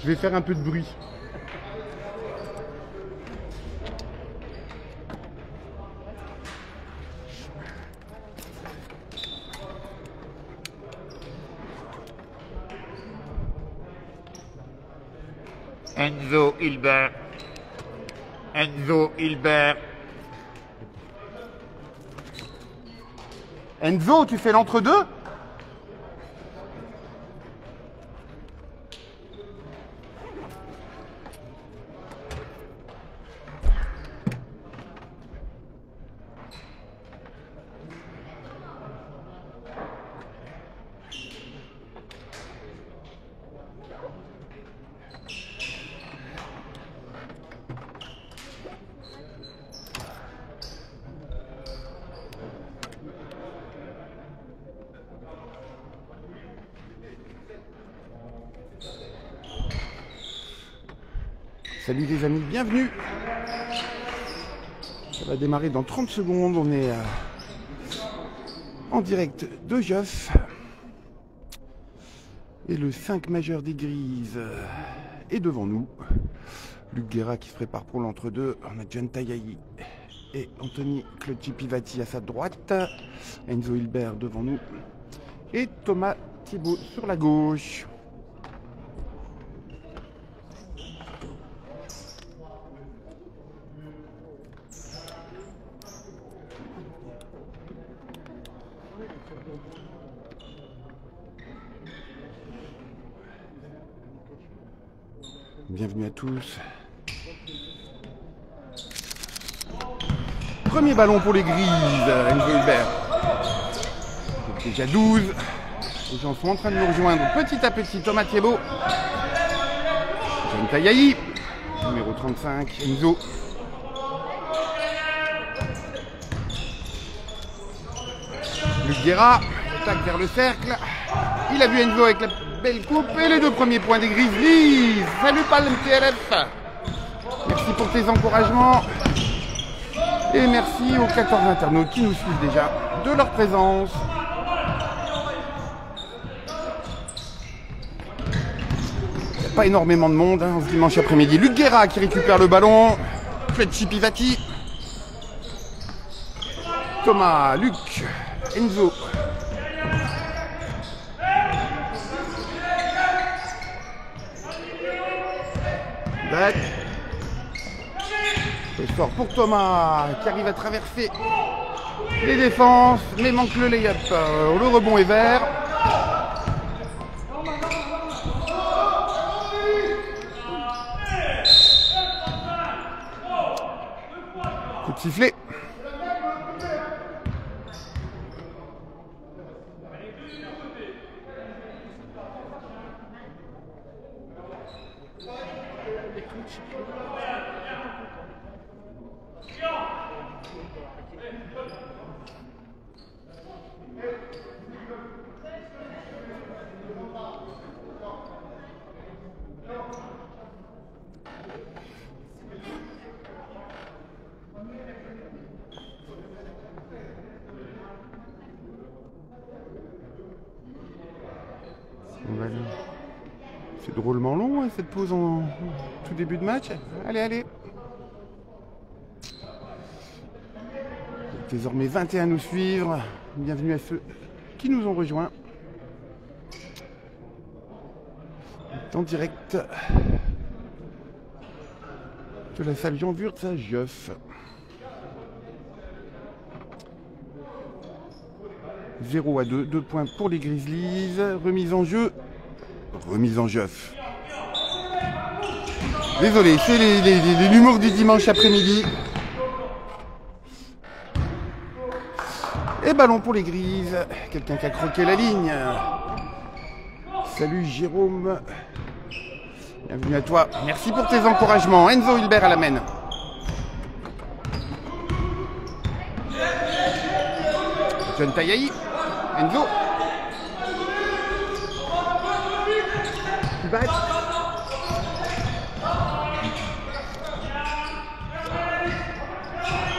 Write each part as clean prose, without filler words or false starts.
Je vais faire un peu de bruit. Enzo Hilbert. Enzo Hilbert. Enzo, tu fais l'entre-deux? Salut les amis, bienvenue. Ça va démarrer dans 30 secondes, on est en direct de Geoff. Et le 5 majeur des Grises est devant nous. Luc Guerra qui se prépare pour l'entre-deux. On a John Tayayi et Anthony Clotti-Pivati à sa droite. Enzo Hilbert devant nous. Et Thomas Thibault sur la gauche. Bienvenue à tous. Premier ballon pour les Grises, Enzo Hilbert. Déjà 12. Les gens sont en train de nous rejoindre petit à petit. Thomas Thibault. John Tayayi. Numéro 35, Enzo. Luc Guerra. Attaque vers le cercle. Il a vu Enzo avec la belle coupe et les deux premiers points des Grizzlies. Salut Palm TLF. Merci pour tes encouragements. Et merci aux 14 internautes qui nous suivent déjà de leur présence. Il n'y a pas énormément de monde ce dimanche après-midi. Luc Guerra qui récupère le ballon. Clotti-Pivati. Thomas, Luc, Enzo. C'est fort pour Thomas qui arrive à traverser les défenses, mais manque le lay-up. Le rebond est vert. Coup de sifflet. C'est drôlement long hein, cette pause en tout début de match. Allez, allez. Désormais 21 à nous suivre. Bienvenue à ceux qui nous ont rejoints. En direct de la salle Jean Wurtz à Geoff. 0-2, 2 points pour les Grizzlies. Remise en jeu. Remise en Geoff. Désolé, c'est l'humour du dimanche après-midi. Et ballon pour les Grises. Quelqu'un qui a croqué la ligne. Salut Jérôme. Bienvenue à toi. Merci pour tes encouragements. Enzo Hilbert à la main. John Tayayi. Enzo.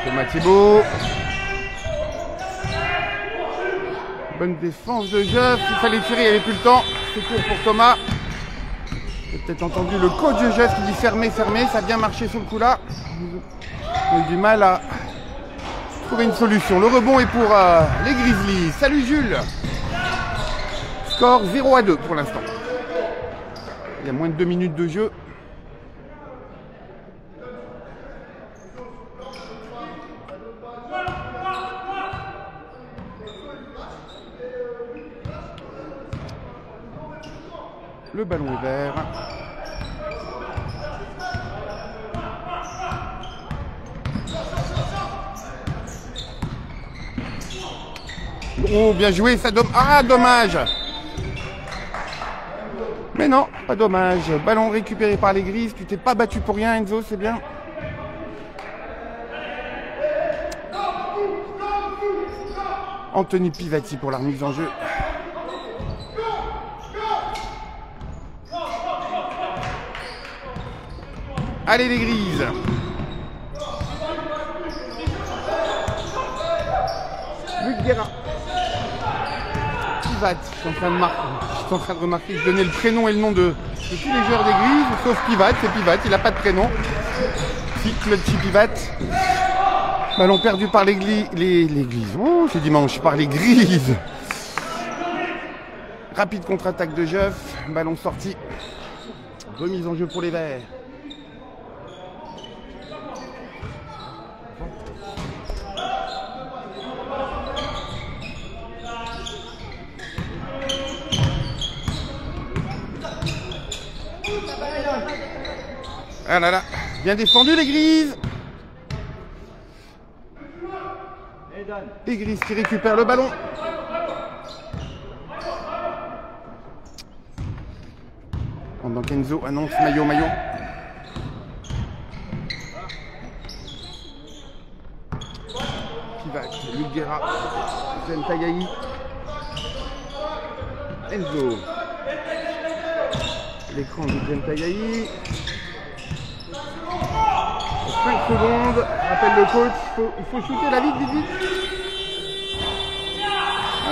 Thomas Thibault. Bonne défense de Geoff. Il fallait tirer, il n'y avait plus le temps. C'est court pour Thomas. J'ai peut-être entendu le coach de Jeff qui dit fermez, fermez. Ça a bien marché sur le coup là. J'ai eu du mal à trouver une solution. Le rebond est pour les Grizzlies. Salut Jules. Score 0-2 pour l'instant. Il y a moins de 2 minutes de jeu. Le ballon est vert. Oh, bien joué, ça ah, dommage. Mais non, pas dommage. Ballon récupéré par les Grises. Tu t'es pas battu pour rien, Enzo, c'est bien. Anthony Pivati pour la remise en jeu. Allez les Grises. Luc Guerra. Pivat, je suis en train de remarquer que je donnais le prénom et le nom de tous les joueurs des Grises, sauf Pivat, c'est Pivat, il n'a pas de prénom. Si, Clutchy Pivat. Ballon perdu par les Grises. Oh, c'est dimanche, par les Grises. Rapide contre-attaque de Jeff. Ballon sorti. Remise en jeu pour les Verts. Ah là là, bien défendu les Grises. Les Grises qui récupèrent le ballon. Pendant qu'Enzo annonce maillot. Pivat, Luc Guerra, Zentayai. Enzo. L'écran de Zentayai. 5 secondes, rappelle le coach, il faut shooter la vite.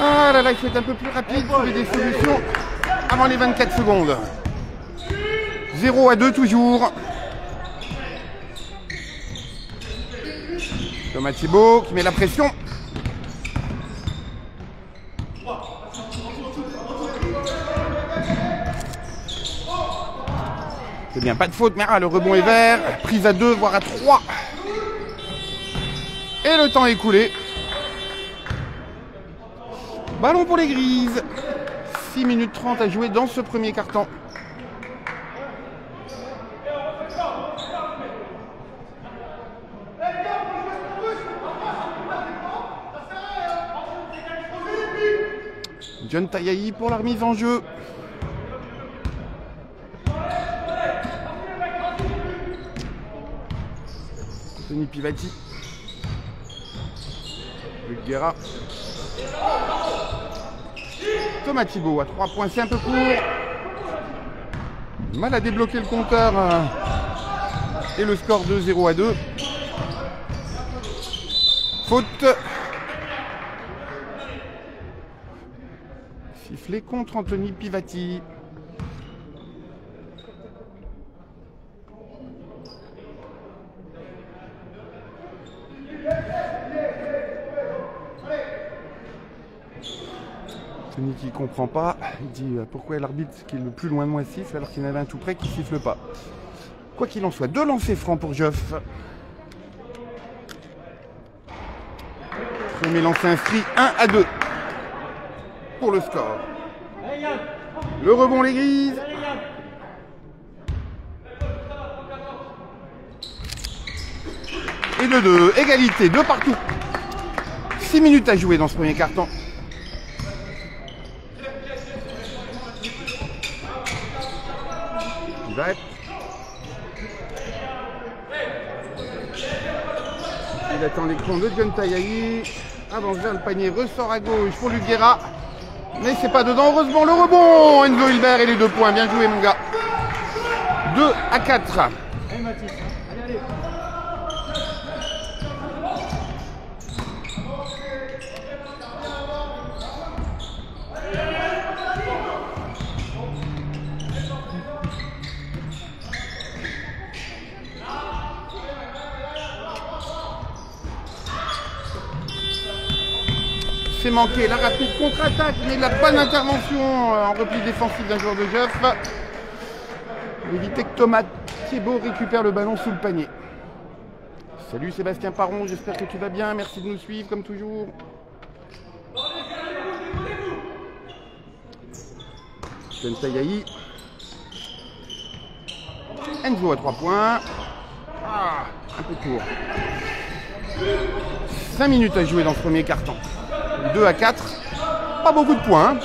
Ah là là, il faut être un peu plus rapide, trouver des solutions avant les 24 secondes. 0-2 toujours. Thomas Thibault qui met la pression. C'est bien, pas de faute, mais le rebond est vert. Prise à 2, voire à 3. Et le temps écoulé. Ballon pour les Grises. 6 minutes 30 à jouer dans ce premier quart-temps. John Tayahi pour la remise en jeu. Anthony Pivati. Luc Guerra. Thomas Thibault à 3 points, c'est un peu court. Mal à débloquer le compteur. Et le score de 0-2. Faute. Sifflé contre Anthony Pivati. Anthony qui comprend pas, il dit pourquoi l'arbitre qui est le plus loin de moi 6 alors qu'il y en avait un tout près qui siffle pas. Quoi qu'il en soit, 2 lancers francs pour Geoff. Premier lancer inscrit, 1-2 pour le score. Le rebond les Grises. Et 2-2, égalité, 2 partout. 6 minutes à jouer dans ce premier quart-temps. Il attend l'écran de John Tayahi. Avance vers le panier, ressort à gauche pour Luc Guerra. Mais c'est pas dedans, heureusement le rebond. Enzo Hilbert et les 2 points. Bien joué mon gars. 2-4. C'est manqué. La rapide contre-attaque, mais la bonne intervention en repli défensif d'un joueur de Jeff. Éviter que Thomas Thibault récupère le ballon sous le panier. Salut Sébastien Parron, j'espère que tu vas bien. Merci de nous suivre comme toujours. Tayaï. Enzo à 3 points. Ah, un peu court. 5 minutes à jouer dans ce premier quart-temps. 2 à 4. Pas beaucoup de points.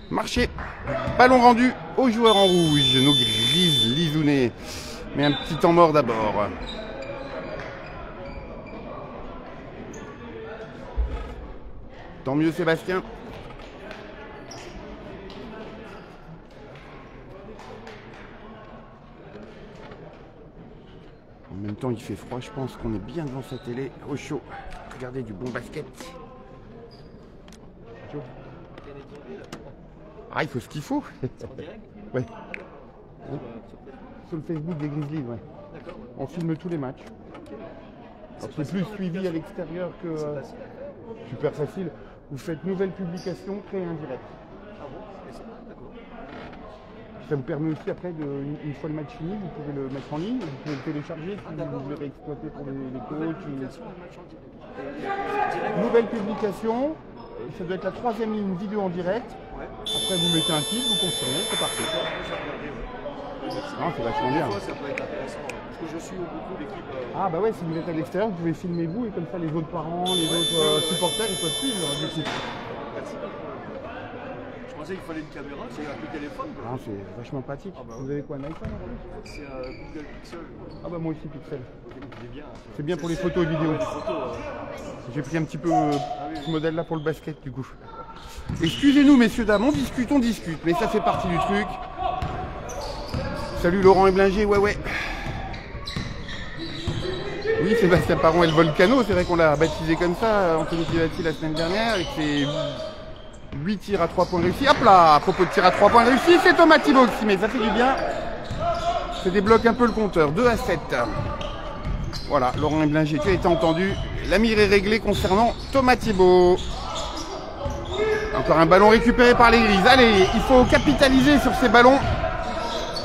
Marché. Ballon rendu aux joueurs en rouge. Nos grises lisounés. Mais un petit temps mort d'abord. Tant mieux Sébastien. En même temps il fait froid, je pense qu'on est bien devant sa télé, au chaud. Regardez du bon basket. Ah il faut ce qu'il faut. Ouais. Sur le Facebook des Grizzlies, ouais. On filme tous les matchs. C'est plus suivi à l'extérieur que... super facile. Vous faites nouvelle publication, créer un direct. Ah bon? D'accord. Ça vous permet aussi après, une fois le match fini, vous pouvez le mettre en ligne, vous pouvez le télécharger si vous voulez réexploiter pour les coachs. Nouvelle publication, ça doit être la 3e ligne vidéo en direct. Après vous mettez un titre, vous confirmez, c'est parti. Non, c'est vachement bien. Ça peut être intéressant, parce que je suis beaucoup d'équipes. Ah bah ouais, si vous êtes à l'extérieur, vous pouvez filmer vous et comme ça les autres parents, les autres supporters, ils peuvent suivre du coup. Merci. Je pensais qu'il fallait une caméra, c'est avec le téléphone. Ah, c'est vachement pratique. Ah bah vous avez quoi, un iPhone aujourd'hui? C'est Google Pixel. Ah bah moi aussi Pixel. C'est bien. C'est bien pour les photos et vidéos. Photos, J'ai pris un petit peu ce modèle-là pour le basket du coup. Excusez-nous messieurs, dames, on discute, mais ça fait partie du truc. Salut Laurent Eblinger, ouais. Oui, Sébastien Parron et le Volcano, c'est vrai qu'on l'a baptisé comme ça, Anthony Pivati la semaine dernière, avec ses 8 tirs à 3 points réussis. Hop là, à propos de tirs à 3 points réussis, c'est Thomas Thibault qui met, ça fait du bien. Ça débloque un peu le compteur, 2 à 7. Voilà, Laurent Eblinger, tu as été entendu. La mire est réglée concernant Thomas Thibault. Encore un ballon récupéré par les Grises. Allez, il faut capitaliser sur ces ballons.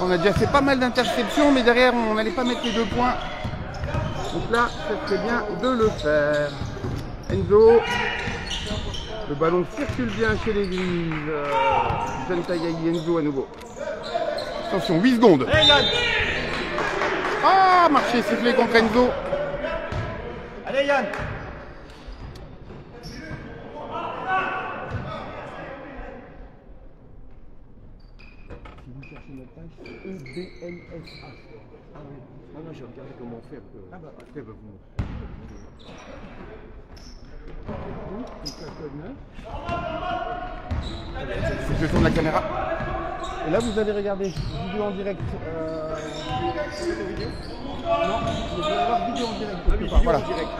On a déjà fait pas mal d'interceptions, mais derrière, on n'allait pas mettre les 2 points. Donc là, ça serait bien de le faire. Enzo. Le ballon circule bien chez les Grises. Jeune Tayaï, Enzo à nouveau. Attention, 8 secondes. Hey Yann! Ah, marché sifflé contre Enzo. Allez Yann! Si vous cherchez notre page, c'est EBLSA. Ah oui. Ah non, j'ai regardé comment on fait. Ah bah, après, vous. Je tourne la caméra. Et là, vous allez regarder vidéo en direct. Vidéo? Non, vous allez avoir vidéo en direct. Ah oui, vidéo Voilà. en direct.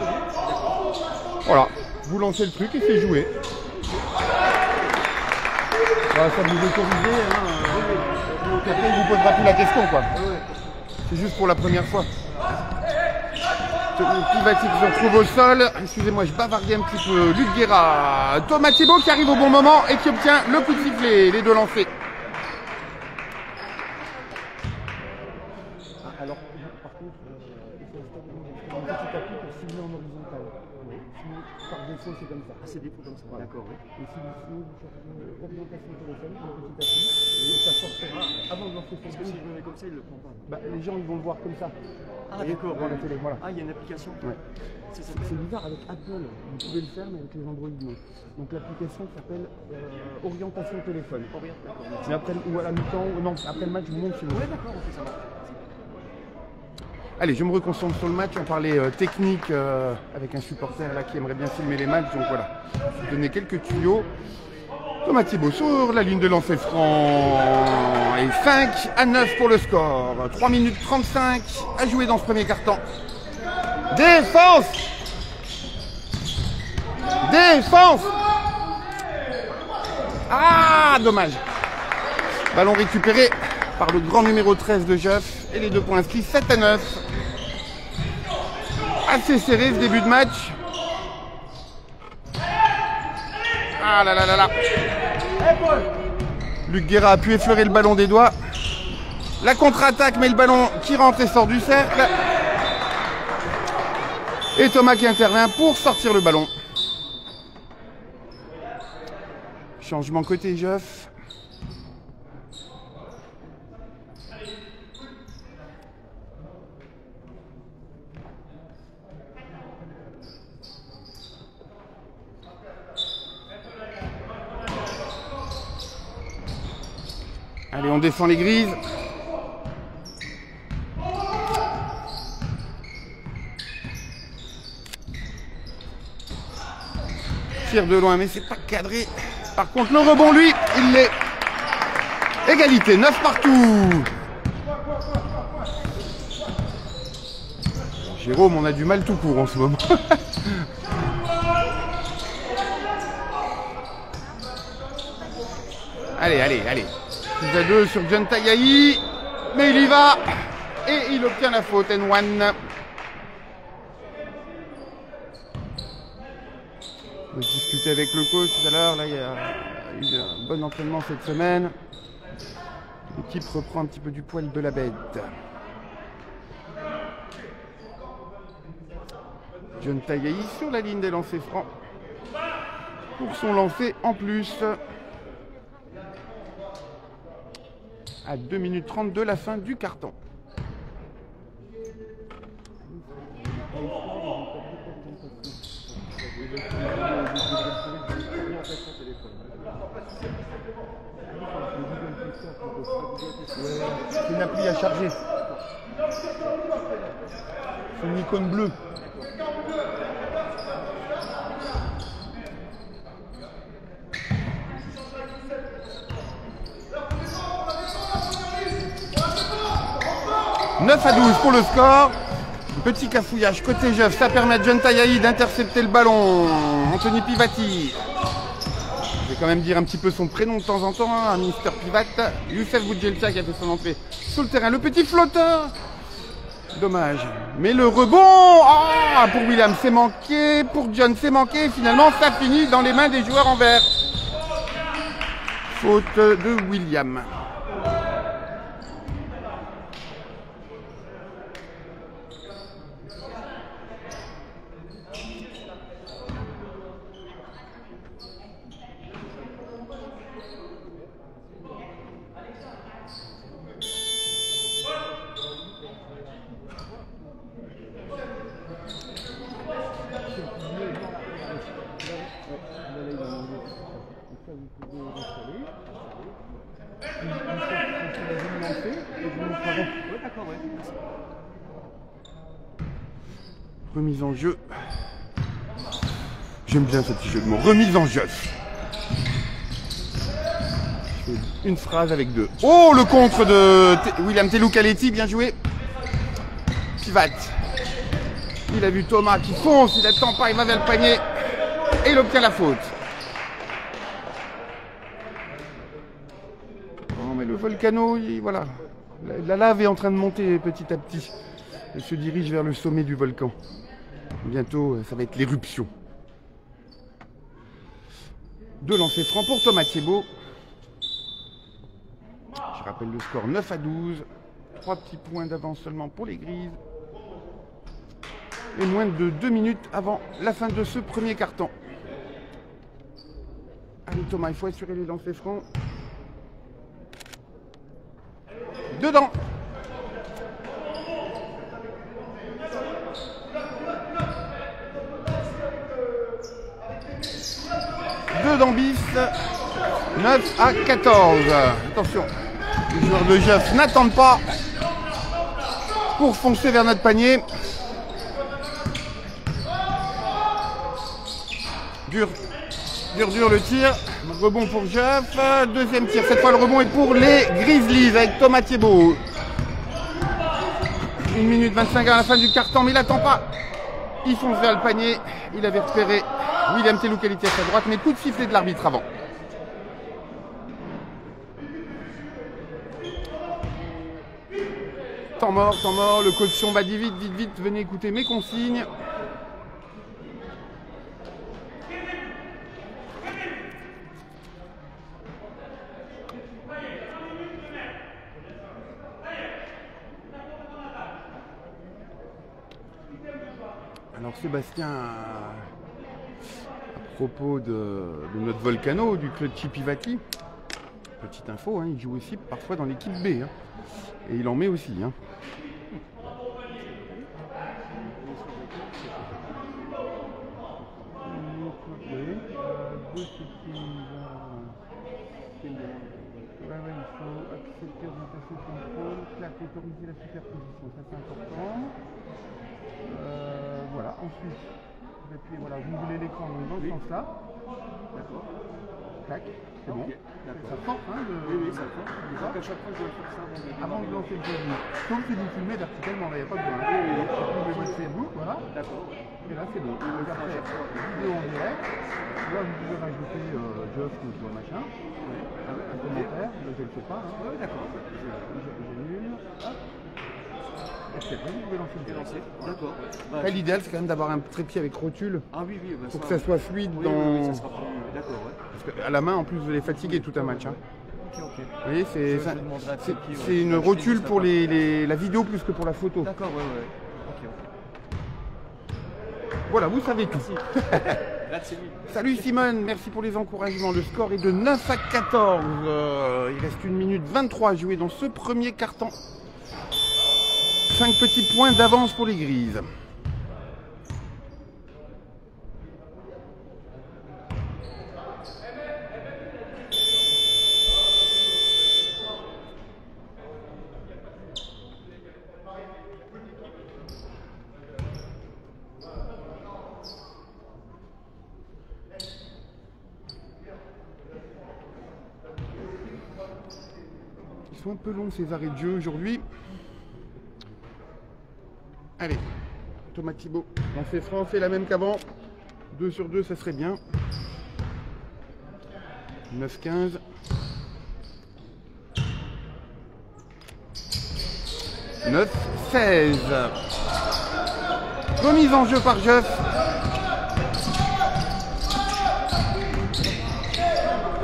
Voilà. Vous lancez le truc et c'est joué. Voilà, ça vous autorisez. Donc après, il vous posera plus la question, quoi. C'est juste pour la première fois. Pivati qui se retrouve au sol. Excusez-moi, je bavardais un petit peu. Luc Guerra. Thomas Thibault qui arrive au bon moment et qui obtient le coup de sifflet. Les deux lancés. Alors, par contre, il faut un petit tapis pour cibler en horizontal. Sinon, par défaut, c'est comme ça. Ah, c'est des pots comme ça. Voilà. D'accord, oui. Et sinon, vous cherchez orientation téléphone, un petit tapis, et ça sortira avant de lancer son Parce que si je me mets comme ça, il le prend pas. Bah, les gens ils vont le voir comme ça. Ah, Vous voyez, d'accord. devant la télé, voilà. Ah, il y a une application. Ouais. Ça C'est s'appelle. bizarre avec Apple, vous pouvez le faire mais avec les Android non. Donc l'application s'appelle orientation téléphone. D'accord. Mais après, ou à la mi-temps, non, après le match, je vous montre chez vous. Ouais, d'accord, on fait ça. Allez, je me reconcentre sur le match, on parlait technique avec un supporter là qui aimerait bien filmer les matchs, donc voilà. Je vais vous donner quelques tuyaux. Thomas Thibault sur la ligne de lancer franc. Et 5 à 9 pour le score. 3 minutes 35 à jouer dans ce premier quart-temps. Défense! Défense! Ah, dommage. Ballon récupéré par le grand numéro 13 de Jeff. Et les 2 points inscrits, 7 à 9. assez serré ce début de match. Ah là là là là. Luc Guerra a pu effleurer le ballon des doigts. La contre-attaque, mais le ballon qui rentre et sort du cercle. Et Thomas qui intervient pour sortir le ballon. Changement côté Jeuf. Allez, on descend les grises. Tire de loin, mais c'est pas cadré. Par contre, le rebond, lui, il l'est. Égalité, 9 partout. Jérôme, on a du mal tout court en ce moment. Allez, allez, allez. 6-2 sur John Tagayi. Mais il y va. Et il obtient la faute, N1. On va discuter avec le coach tout à l'heure. Là, il y a eu un bon entraînement cette semaine. L'équipe reprend un petit peu du poil de la bête. John Tagayi sur la ligne des lancers francs. Pour son lancer en plus. À 2 minutes 30 de la fin du carton. C'est une appli à charger. C'est une icône bleue. « 9-12 pour le score. Petit cafouillage côté Jeuf, ça permet à John Tagayi d'intercepter le ballon. Anthony Pivati. Je vais quand même dire un petit peu son prénom de temps en temps, hein, Mister Pivat. Youssef Boudjelcha qui a fait son entrée sur le terrain. Le petit flotteur. Dommage. Mais le rebond pour William, c'est manqué. Pour John, c'est manqué. Finalement, ça finit dans les mains des joueurs en vert. Faute de William. Remise en jeu. J'aime bien ce petit jeu de mots. Remise en jeu. Une phrase avec deux. Oh, le contre de William Telou-Kaletti, bien joué. Pivat. Il a vu Thomas qui fonce, il n'attend pas, il va vers le panier. Et il obtient la faute. Non mais le volcano, voilà. La lave est en train de monter petit à petit. Elle se dirige vers le sommet du volcan. Bientôt, ça va être l'éruption. 2 lancers francs pour Thomas Thiébaut. Je rappelle le score 9-12. 3 petits points d'avance seulement pour les grises. Et moins de 2 minutes avant la fin de ce premier carton. Allez Thomas, il faut assurer les lancers francs. Dedans. Dedans bis. 9-14. Attention. Les joueurs de Jeuf n'attendent pas pour foncer vers notre panier. Dur le tir. Rebond pour Jeuf. Deuxième tir. Cette fois le rebond est pour les Grizzlies avec Thomas Thiébaut. 1 minute 25 à la fin du carton, mais il n'attend pas. Il fonce vers le panier. Il avait repéré William Telou-Kaletti à sa droite, mais coup de sifflet de l'arbitre avant. Temps mort, le coach Chomba dit vite, vite, vite, venez écouter mes consignes. Alors Sébastien, à propos de notre Volcano, du club Chipivati, petite info, hein, il joue aussi parfois dans l'équipe B, hein, et il en met aussi. Hein. Autoriser la superposition, ça c'est important. Voilà, ensuite, vous appuyez, voilà, vous voulez l'écran dans ce sens-là. D'accord. Tac, c'est bon. Ça force, hein, oui, ça force. Donc à chaque fois, je dois faire ça avant de lancer le jeu. Sauf si vous filmez verticalement, là, il n'y a pas besoin. Vous pouvez votre Facebook, voilà. D'accord. Et là, c'est bon. Donc après, vidéo en direct. Là, vous pouvez rajouter Joff ou machin. Un commentaire, là, je ne le fais pas. Hein. Oui, d'accord. J'annule. Hop. Et c'est bon, vous pouvez lancer le jeu. D'accord. Bah, l'idéal, c'est quand même d'avoir un trépied avec rotule. Ah oui, oui. Bah, pour que ça soit fluide dans. Ça sera plus... D'accord, ouais. Parce qu'à la main, en plus, vous allez fatiguer tout un match. Hein. Ok. Vous voyez, c'est une rotule pour la vidéo plus que pour la photo. D'accord, ouais. Ok. Voilà, vous savez tout. Salut Simone, merci pour les encouragements. Le score est de 9 à 14. Il reste 1 minute 23 à jouer dans ce premier carton. 5 petits points d'avance pour les Grises. Ils sont un peu longs ces arrêts de jeu aujourd'hui. Allez, Thomas Thibault, lancer franc, fait la même qu'avant. 2 sur 2, ça serait bien. 9-15. 9-16. Remise en jeu par Jeff.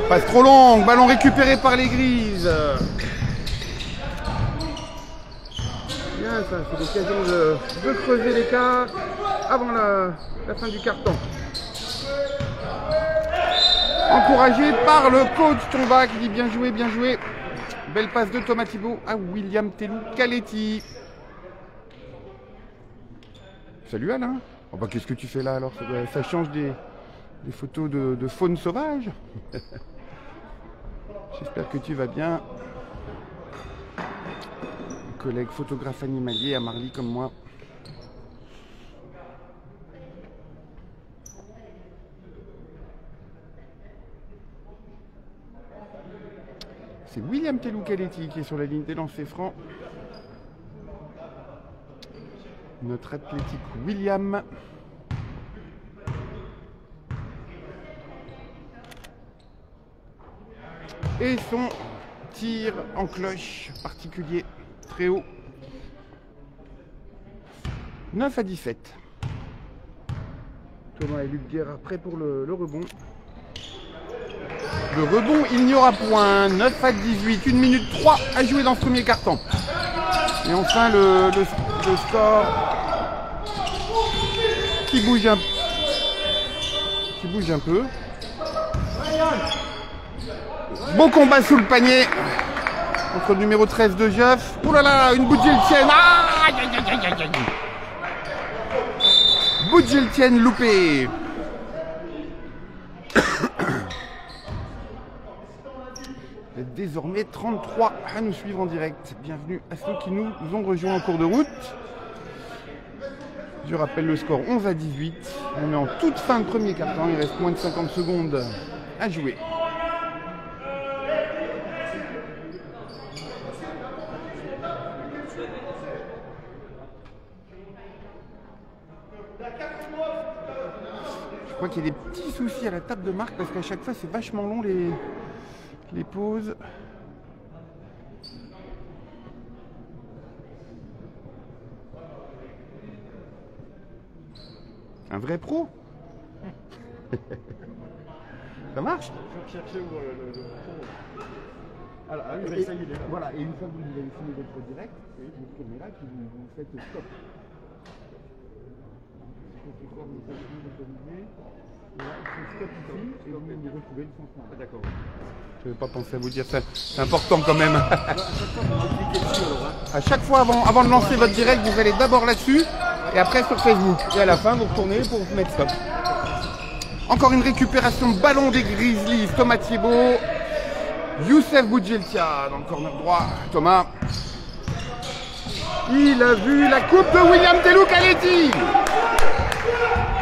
Passe trop longue, ballon récupéré par les Grises. Bien, ça, c'est l'occasion de creuser l'écart avant la fin du carton. Encouragé par le coach Tomba qui dit bien joué, bien joué. Belle passe de Thomas Thibault à William Telou Caletti. Salut Alain. Oh bah, qu'est-ce que tu fais là alors? Ça change des photos de faune sauvage. J'espère que tu vas bien. Collègue photographe animalier à Marly comme moi. C'est William Telou Caletti qui est sur la ligne des lancers francs. Notre athlétique William. Et son tir en cloche particulier, très haut. 9 à 17. Thomas et Luc Guerra prêts pour le rebond. Le rebond, il n'y aura point. 9 à 18. 1 minute 3 à jouer dans ce premier carton. Et enfin le score qui bouge un peu. Beau combat sous le panier entre le numéro 13 de Jeff. Ouh là là, une Boudjeltienne. Aïe aïe aïe aïe aïe. Boudjeltienne loupée. Vous êtes désormais 33 à nous suivre en direct. Bienvenue à ceux qui nous ont rejoints en cours de route. Je rappelle le score 11 à 18. On est en toute fin de premier carton. Il reste moins de 50 secondes à jouer. Je crois qu'il y a des petits soucis à la table de marque parce qu'à chaque fois c'est vachement long les pauses. Un vrai pro. Ça marche? Je cherchais où le pro. Ah oui, ça y est, il est là. Voilà, et une fois que vous avez fini votre direct, vous tournez là, puis vous faites stop. Et vous retrouvez le sens. D'accord. Je n'avais pas pensé à vous dire ça. C'est important quand même. À chaque fois, avant de lancer votre direct, vous allez d'abord là-dessus et après sur Facebook. Et à la fin, vous retournez pour vous mettre stop. Encore une récupération de ballon des Grizzlies. Thomas Thibault. Youssef Boudjeltia dans le corner droit. Thomas. Il a vu la coupe de William Telou Khaleti.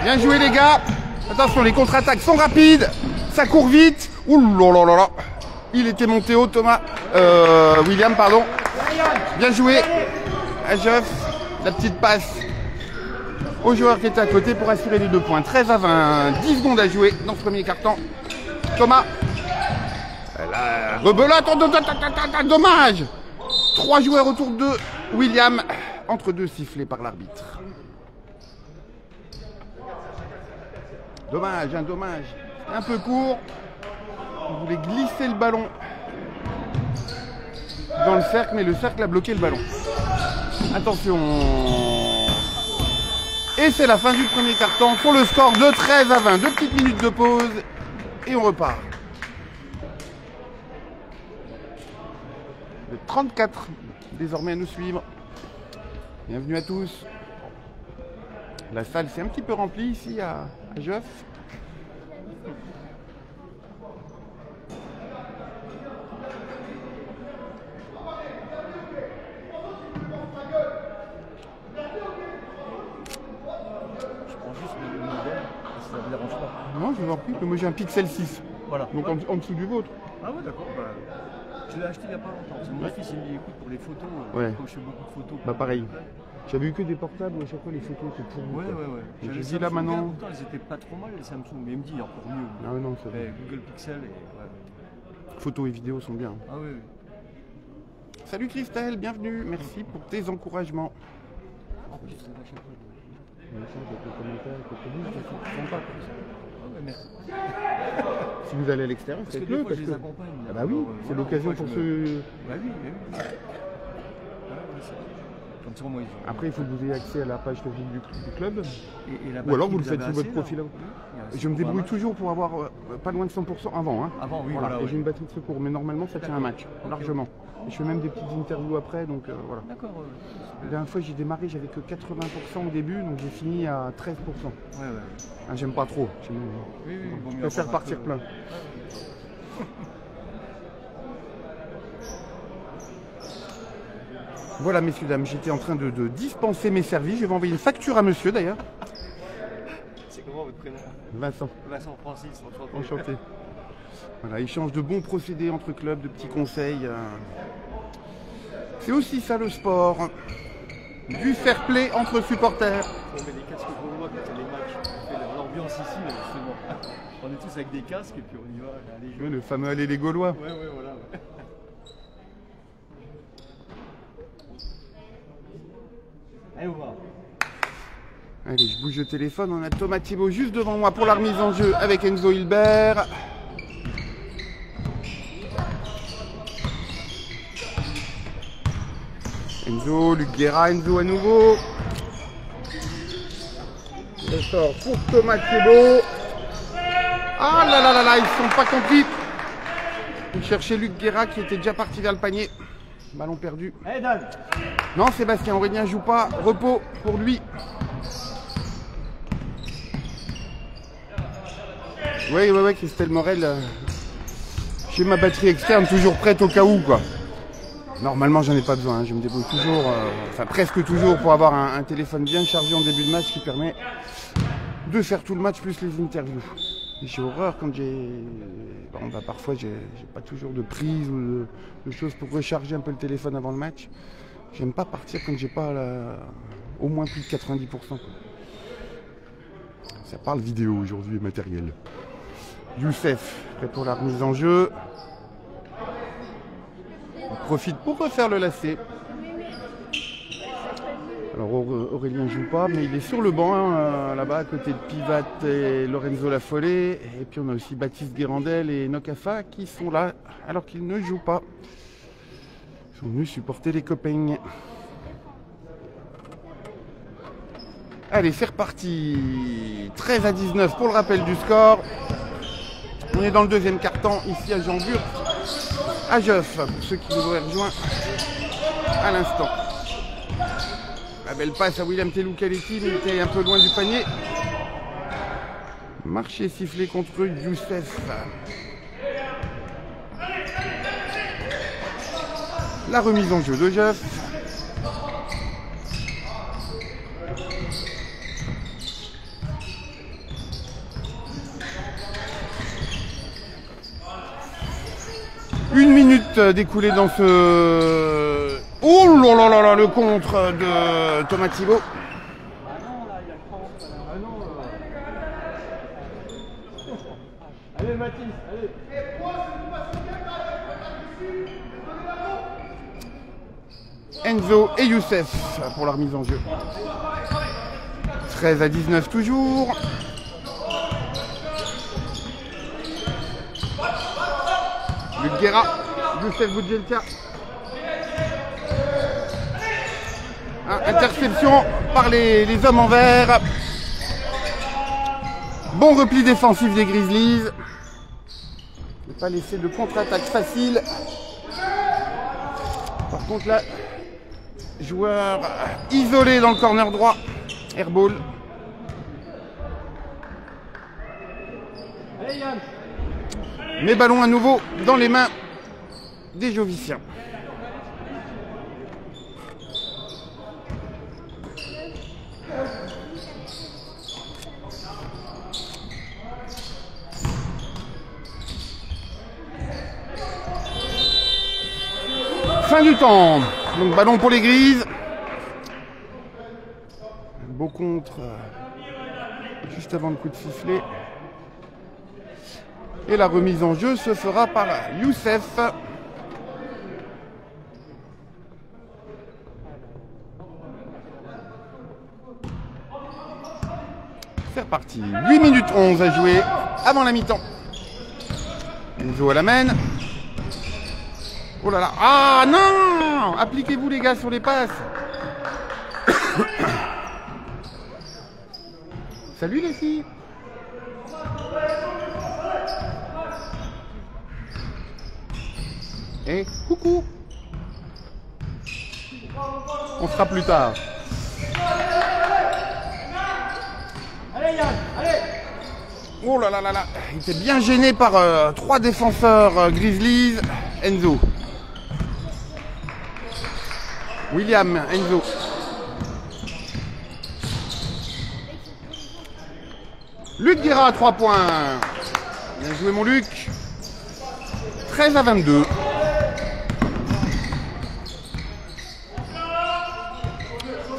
Bien joué les gars. Attention, les contre-attaques sont rapides. Ça court vite. Ouh là là là là. Il était monté haut, Thomas. William, pardon. Bien joué. Ajeuf. La petite passe au joueur qui était à côté pour assurer les 2 points. 13 à 20. 10 secondes à jouer dans ce premier quart-temps. Thomas. La rebelote. Dommage. 3 joueurs autour de William. Entre 2 sifflets par l'arbitre. Dommage, dommage. Un peu court. Il voulait glisser le ballon dans le cercle, mais le cercle a bloqué le ballon. Attention. Et c'est la fin du premier quart-temps pour le score de 13 à 20. 2 petites minutes de pause et on repart. Le 34 désormais à nous suivre. Bienvenue à tous. La salle s'est un petit peu remplie ici à Jeuf. Ça ne dérange pas. Non, je vous en prie, moi j'ai un Pixel 6. Voilà. Donc en dessous du vôtre. Ah ouais, d'accord. Bah, je l'ai acheté il n'y a pas longtemps. C'est mon fils, il me dit écoute, pour les photos, Ouais. comme je fais beaucoup de photos. Bah pareil. J'avais eu que des portables où à chaque fois les photos étaient pourries. Ouais. Donc J'avais j'ai dit Samsung, là maintenant. pourtant, elles étaient pas trop mal les Samsung, mais il me dit encore mieux. Ah ouais, non, ça va. Google Pixel et. Ouais. Photos et vidéos sont bien. Ah oui. Salut Christelle, bienvenue. Merci pour tes encouragements. En plus, c'est à chaque fois. On échange avec les commentaires, avec les produits, c'est sympa. Ah ouais, merci. Si vous allez à l'extérieur, Parce que faites-le. des fois, je les accompagne. Ah bah oui, c'est voilà, l'occasion des fois, pour je me- ceux. Bah oui. Ouais, c'est vrai. Comme ça, moi, ils ont. Après, il faut que vous ayez accès à la page Facebook du club. Et la Ou alors vous le batterie, faites sur avez votre assez, profil. là Je me débrouille toujours pour avoir pas loin de 100% avant. Hein. Avant, oui, Voilà. voilà. Et Ouais. j'ai une batterie de secours, mais normalement ça tient un match, Ok. largement. Et je fais même des petites interviews après, donc voilà. D'accord. La dernière fois j'ai démarré, j'avais que 80% au début, donc j'ai fini à 13%. Ouais. Ah, j'aime pas trop. Oui, vaut Je mieux préfère avoir un partir peu- plein. Voilà, messieurs, dames, j'étais en train de dispenser mes services. Je vais envoyer une facture à monsieur d'ailleurs. C'est comment votre prénom? Vincent, Vincent Francis, enchanté. enchanté. Voilà, échange de bons procédés entre clubs, de petits conseils. C'est aussi ça le sport. Du fair play entre supporters. On met des casques pour moi quand il y a les matchs. On fait l'ambiance ici, là, justement. On est tous avec des casques et puis on y va. Allez, jouer. Le fameux aller les Gaulois. Ouais, voilà. Ouais. Allez, on va. Allez, je bouge le téléphone. On a Thomas Thibault juste devant moi pour la remise en jeu avec Enzo Hilbert. Enzo, Luc Guerra, Enzo à nouveau. Le sort pour Thomas Thibault. Ah là là là là, ils sont pas compris. Il cherchait Luc Guerra qui était déjà parti vers le panier. Ballon perdu. Allez, Dan. Non, Sébastien Aurélien joue pas. Repos pour lui. Oui, Christelle Morel. J'ai ma batterie externe toujours prête au cas où, quoi. Normalement, j'en ai pas besoin. Je me débrouille toujours, enfin presque toujours, pour avoir un téléphone bien chargé en début de match qui permet de faire tout le match plus les interviews. Et j'ai horreur quand j'ai... Bon, bah, parfois, j'ai pas toujours de prise ou de choses pour recharger un peu le téléphone avant le match. J'aime pas partir quand j'ai pas au moins plus de 90%. Quoi. Ça parle vidéo aujourd'hui et matériel. Youssef, prêt pour la remise en jeu. On profite pour refaire le lacet. Alors Aurélien ne joue pas, mais il est sur le banc là-bas à côté de Pivat et Lorenzo Lafollet. Et puis on a aussi Baptiste Guérandel et Nokafa qui sont là alors qu'ils ne jouent pas. Ils sont venus supporter les copains. Allez, c'est reparti. 13-19 pour le rappel du score. On est dans le deuxième quart-temps ici à Jean-Burt, à Geoff, pour ceux qui nous auraient rejoints à l'instant. La belle passe à William Teloukaletti, mais il était un peu loin du panier. Marché sifflé contre Youssef. La remise en jeu de Geoff. Une minute découlée dans ce... Oh là là là là, le contre de Thomas Thibault. Allez Mathis, allez. Enzo et Youssef pour la remise en jeu. 13-19 toujours. Luc Guerra, Youssef Boudjelka. Interception par les hommes en vert. Bon repli défensif des Grizzlies. Ne pas laisser de contre-attaque facile. Par contre là, joueur isolé dans le corner droit. Airball. Mais ballon à nouveau dans les mains des Joviciens. Fin du temps. Donc ballon pour les Grises. Beau contre juste avant le coup de sifflet. Et la remise en jeu se fera par Youssef. C'est reparti. 8 minutes 11 à jouer avant la mi-temps. Enzo à la main. Oh là là. Ah non! Appliquez-vous les gars sur les passes. Salut les filles. Et coucou. On sera plus tard. Allez Yann, allez. Oh là là là là. Il était bien gêné par 3 défenseurs Grizzlies. Enzo. William, Enzo. Luc Guerra à 3 points. Bien joué mon Luc. 13-22.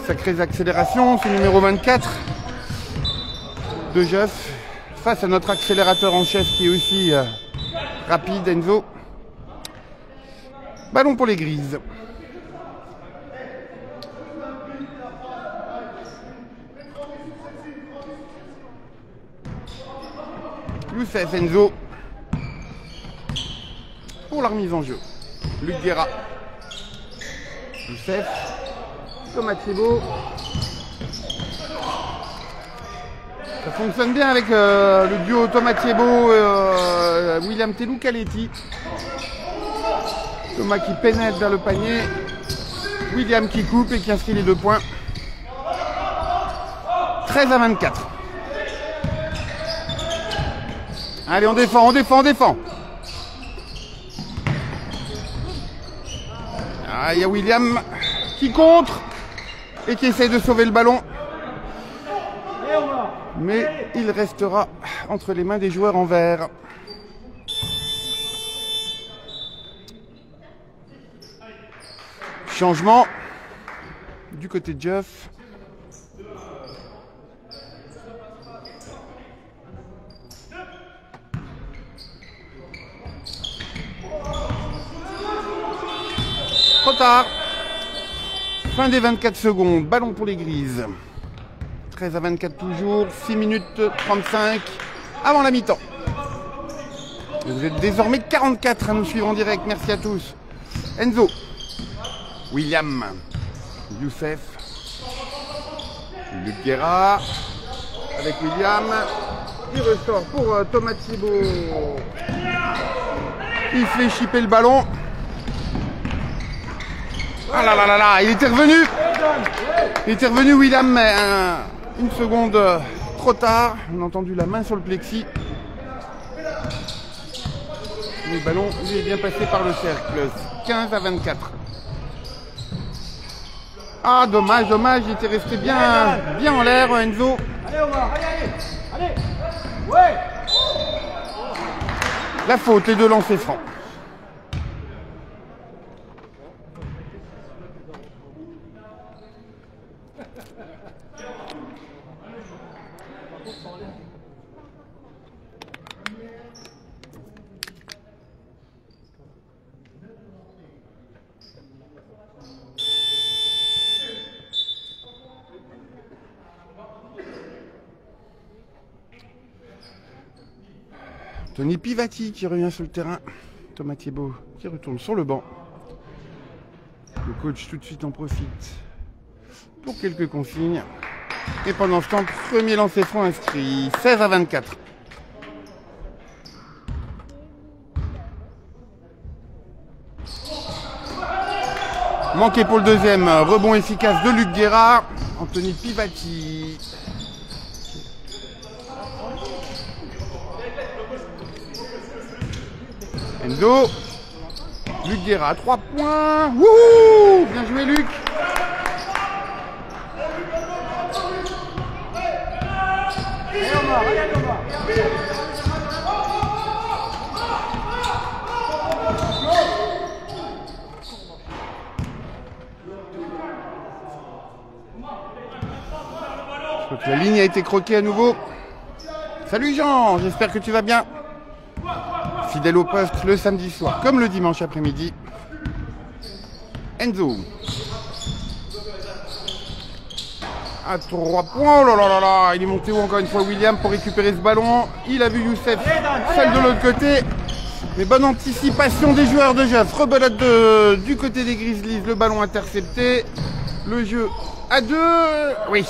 Sacrées accélérations, c'est numéro 24 de Geoff. Face à notre accélérateur en chef qui est aussi rapide, Enzo. Ballon pour les Grises. Youssef, Enzo. Pour la remise en jeu. Luc Guerra. Youssef. Thomas Thibault. Ça fonctionne bien avec le duo Thomas Thibault et William Teloukaletti. Thomas qui pénètre vers le panier. William qui coupe et qui inscrit les 2 points. 13-24. Allez, on défend, on défend, on défend. Ah, il y a William qui contre et qui essaye de sauver le ballon. Mais il restera entre les mains des joueurs en vert. Changement du côté de Geoff. Trop tard. Fin des 24 secondes. Ballon pour les Grises. 13 à 24 toujours. 6 minutes 35 avant la mi-temps. Vous êtes désormais 44 à nous suivre en direct. Merci à tous. Enzo. William. Youssef. Luc Guerra. Avec William. Il ressort pour Thomas Thibault. Il fait chipper le ballon. Ah là là là là, il était revenu. Il était revenu William, mais une seconde trop tard. On a entendu la main sur le plexi. Le ballon lui est bien passé par le cercle. 15 à 24. Ah dommage, dommage, il était resté bien en l'air Enzo. Allez Omar, allez. Ouais. La faute, les deux lancers francs. Tony Pivati qui revient sur le terrain. Thomas Thibault qui retourne sur le banc. Le coach tout de suite en profite pour quelques consignes. Et pendant ce temps, premier lancer franc inscrit. 16 à 24. Manqué pour le deuxième. Rebond efficace de Luc Guerra. Anthony Pivati. Enzo. Luc Guerra, 3 points. Wouhou! Bien joué Luc. Je crois que la ligne a été croquée à nouveau. Salut Jean, j'espère que tu vas bien. Fidèle au poste le samedi soir comme le dimanche après-midi. Enzo. À 3 points. Oh là là là là. Il est monté où encore une fois William pour récupérer ce ballon. Il a vu Youssef seul de l'autre côté. Mais bonne anticipation des joueurs de Jeff. Rebelote du côté des Grizzlies. Le ballon intercepté. Le jeu à 2. Oui.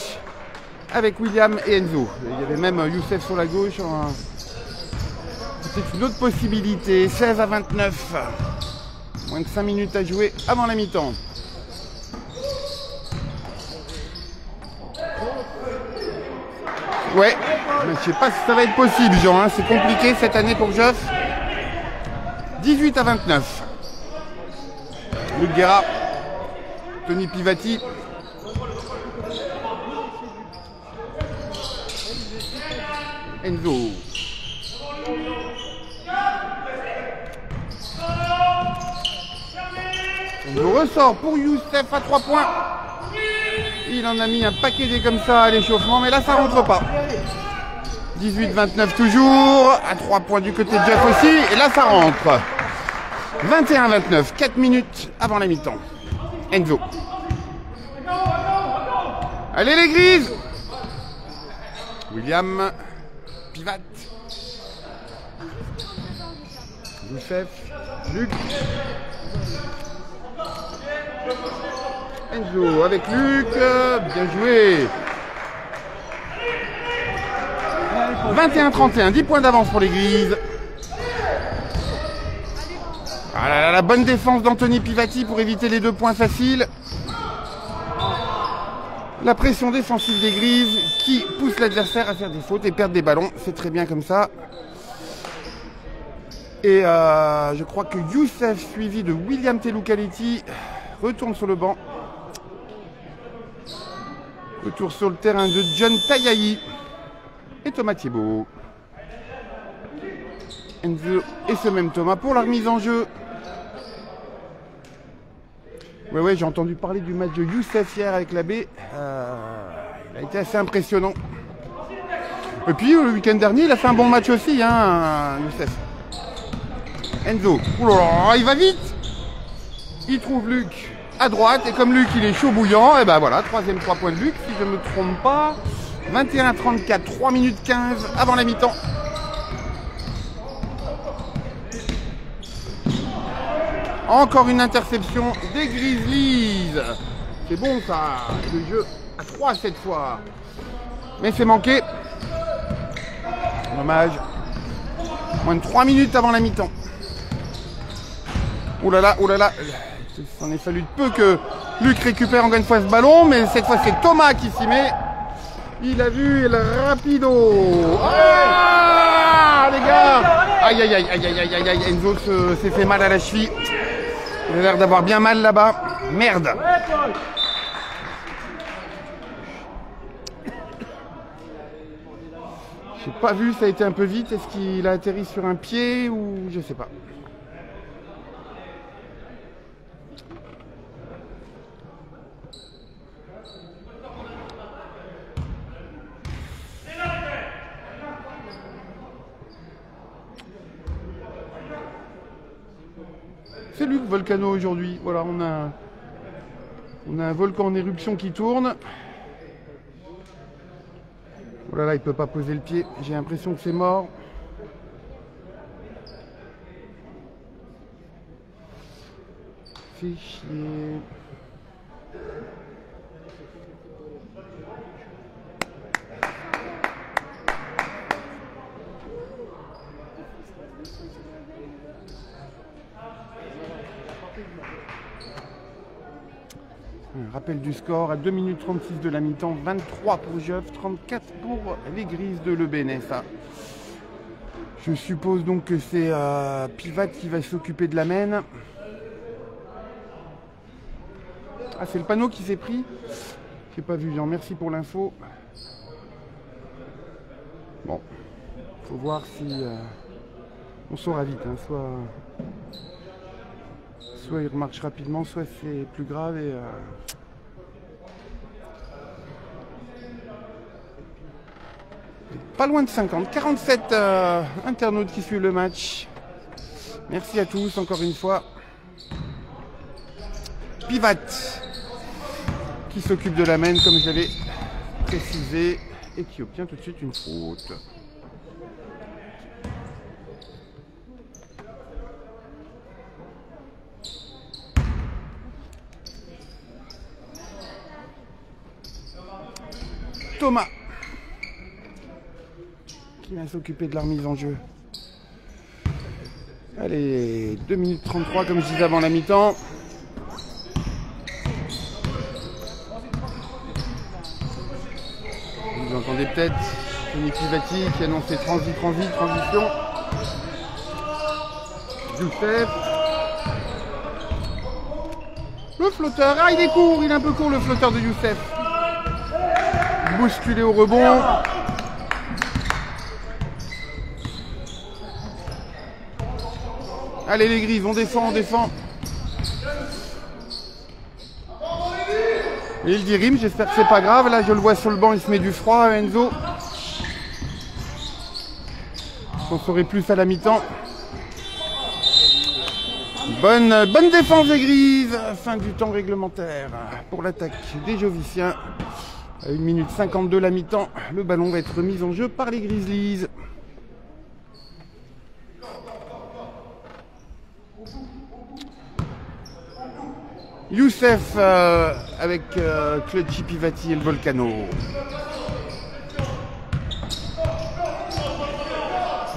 Avec William et Enzo. Il y avait même Youssef sur la gauche. C'est une autre possibilité. 16 à 29. Moins de 5 minutes à jouer avant la mi-temps. Ouais, mais je sais pas si ça va être possible, Jean. Hein. C'est compliqué cette année pour Geoff. 18 à 29. Luc Guerra. Tony Pivati. Enzo. Enzo ressort pour Youssef à 3 points. Il en a mis un paquet des comme ça à l'échauffement, mais là ça rentre pas. 18-29 toujours, à 3 points du côté de Jeff aussi, et là ça rentre. 21-29, 4 minutes avant la mi-temps. Enzo. Allez les Grises. William. Pivat. Youssef. Luc. Enzo avec Luc. Bien joué. 21-31, 10 points d'avance pour les Grises. Ah là là, la bonne défense d'Anthony Pivati pour éviter les 2 points faciles. La pression défensive des Grises qui pousse l'adversaire à faire des fautes et perdre des ballons. C'est très bien comme ça. Et je crois que Youssef, suivi de William Teloukaliti, retourne sur le banc. Retour sur le terrain de John Tayayi et Thomas Thibault. Enzo et ce même Thomas pour la remise en jeu. Ouais, j'ai entendu parler du match de Youssef hier avec la B. Il a été assez impressionnant. Et puis le week-end dernier, il a fait un bon match aussi, hein, Youssef. Enzo. Oh là là, il va vite. Il trouve Luc. à droite. Et comme Luc, il est chaud bouillant, et ben voilà, troisième 3 points de Luc, si je ne me trompe pas. 21-34, 3 minutes 15 avant la mi-temps. Encore une interception des Grizzlies. C'est bon ça, le jeu à 3 cette fois. Mais c'est manqué. Dommage. Moins de 3 minutes avant la mi-temps. Oh là là, oh là là. Il s'en est fallu de peu que Luc récupère encore une fois ce ballon, mais cette fois c'est Thomas qui s'y met. Il a vu le rapido. Ah les gars. Aïe aïe aïe aïe aïe aïe aïe. Enzo s'est fait mal à la cheville. Il a l'air d'avoir bien mal là-bas. Merde. J'ai pas vu, ça a été un peu vite. Est-ce qu'il a atterri sur un pied ou je sais pas. C'est Luc Volcano aujourd'hui. Voilà, on a un volcan en éruption qui tourne. Oh là là, il peut pas poser le pied. J'ai l'impression que c'est mort. Fait chier. Un rappel du score à 2 minutes 36 de la mi-temps, 23 pour Geoff, 34 pour les Grises de Le BNFA. Je suppose donc que c'est Pivat qui va s'occuper de la main. Ah, c'est le panneau qui s'est pris. J'ai pas vu, Jean, merci pour l'info. Bon, faut voir si on saura vite, hein. Soit il remarche rapidement, soit c'est plus grave et pas loin de 50. 47 internautes qui suivent le match. Merci à tous encore une fois. Pivat qui s'occupe de la main comme je l'avais précisé et qui obtient tout de suite une faute. Thomas qui va s'occuper de la remise en jeu. Allez, 2 minutes 33 comme je disais avant la mi-temps. Vous entendez peut-être Tony Pivati qui annonçait transition. Youssef. Le flotteur, ah il est court, il est un peu court le flotteur de Youssef. Bousculé au rebond. Allez les Grises, on défend. Et il dit rime, j'espère que c'est pas grave. Là je le vois sur le banc, il se met du froid, Enzo. On saurait plus à la mi-temps. Bonne défense des Grises. Fin du temps réglementaire pour l'attaque des Joviciens. À 1 minute 52 la mi-temps, le ballon va être mis en jeu par les Grizzlies. Youssef avec Clutchy Pivati et le Volcano.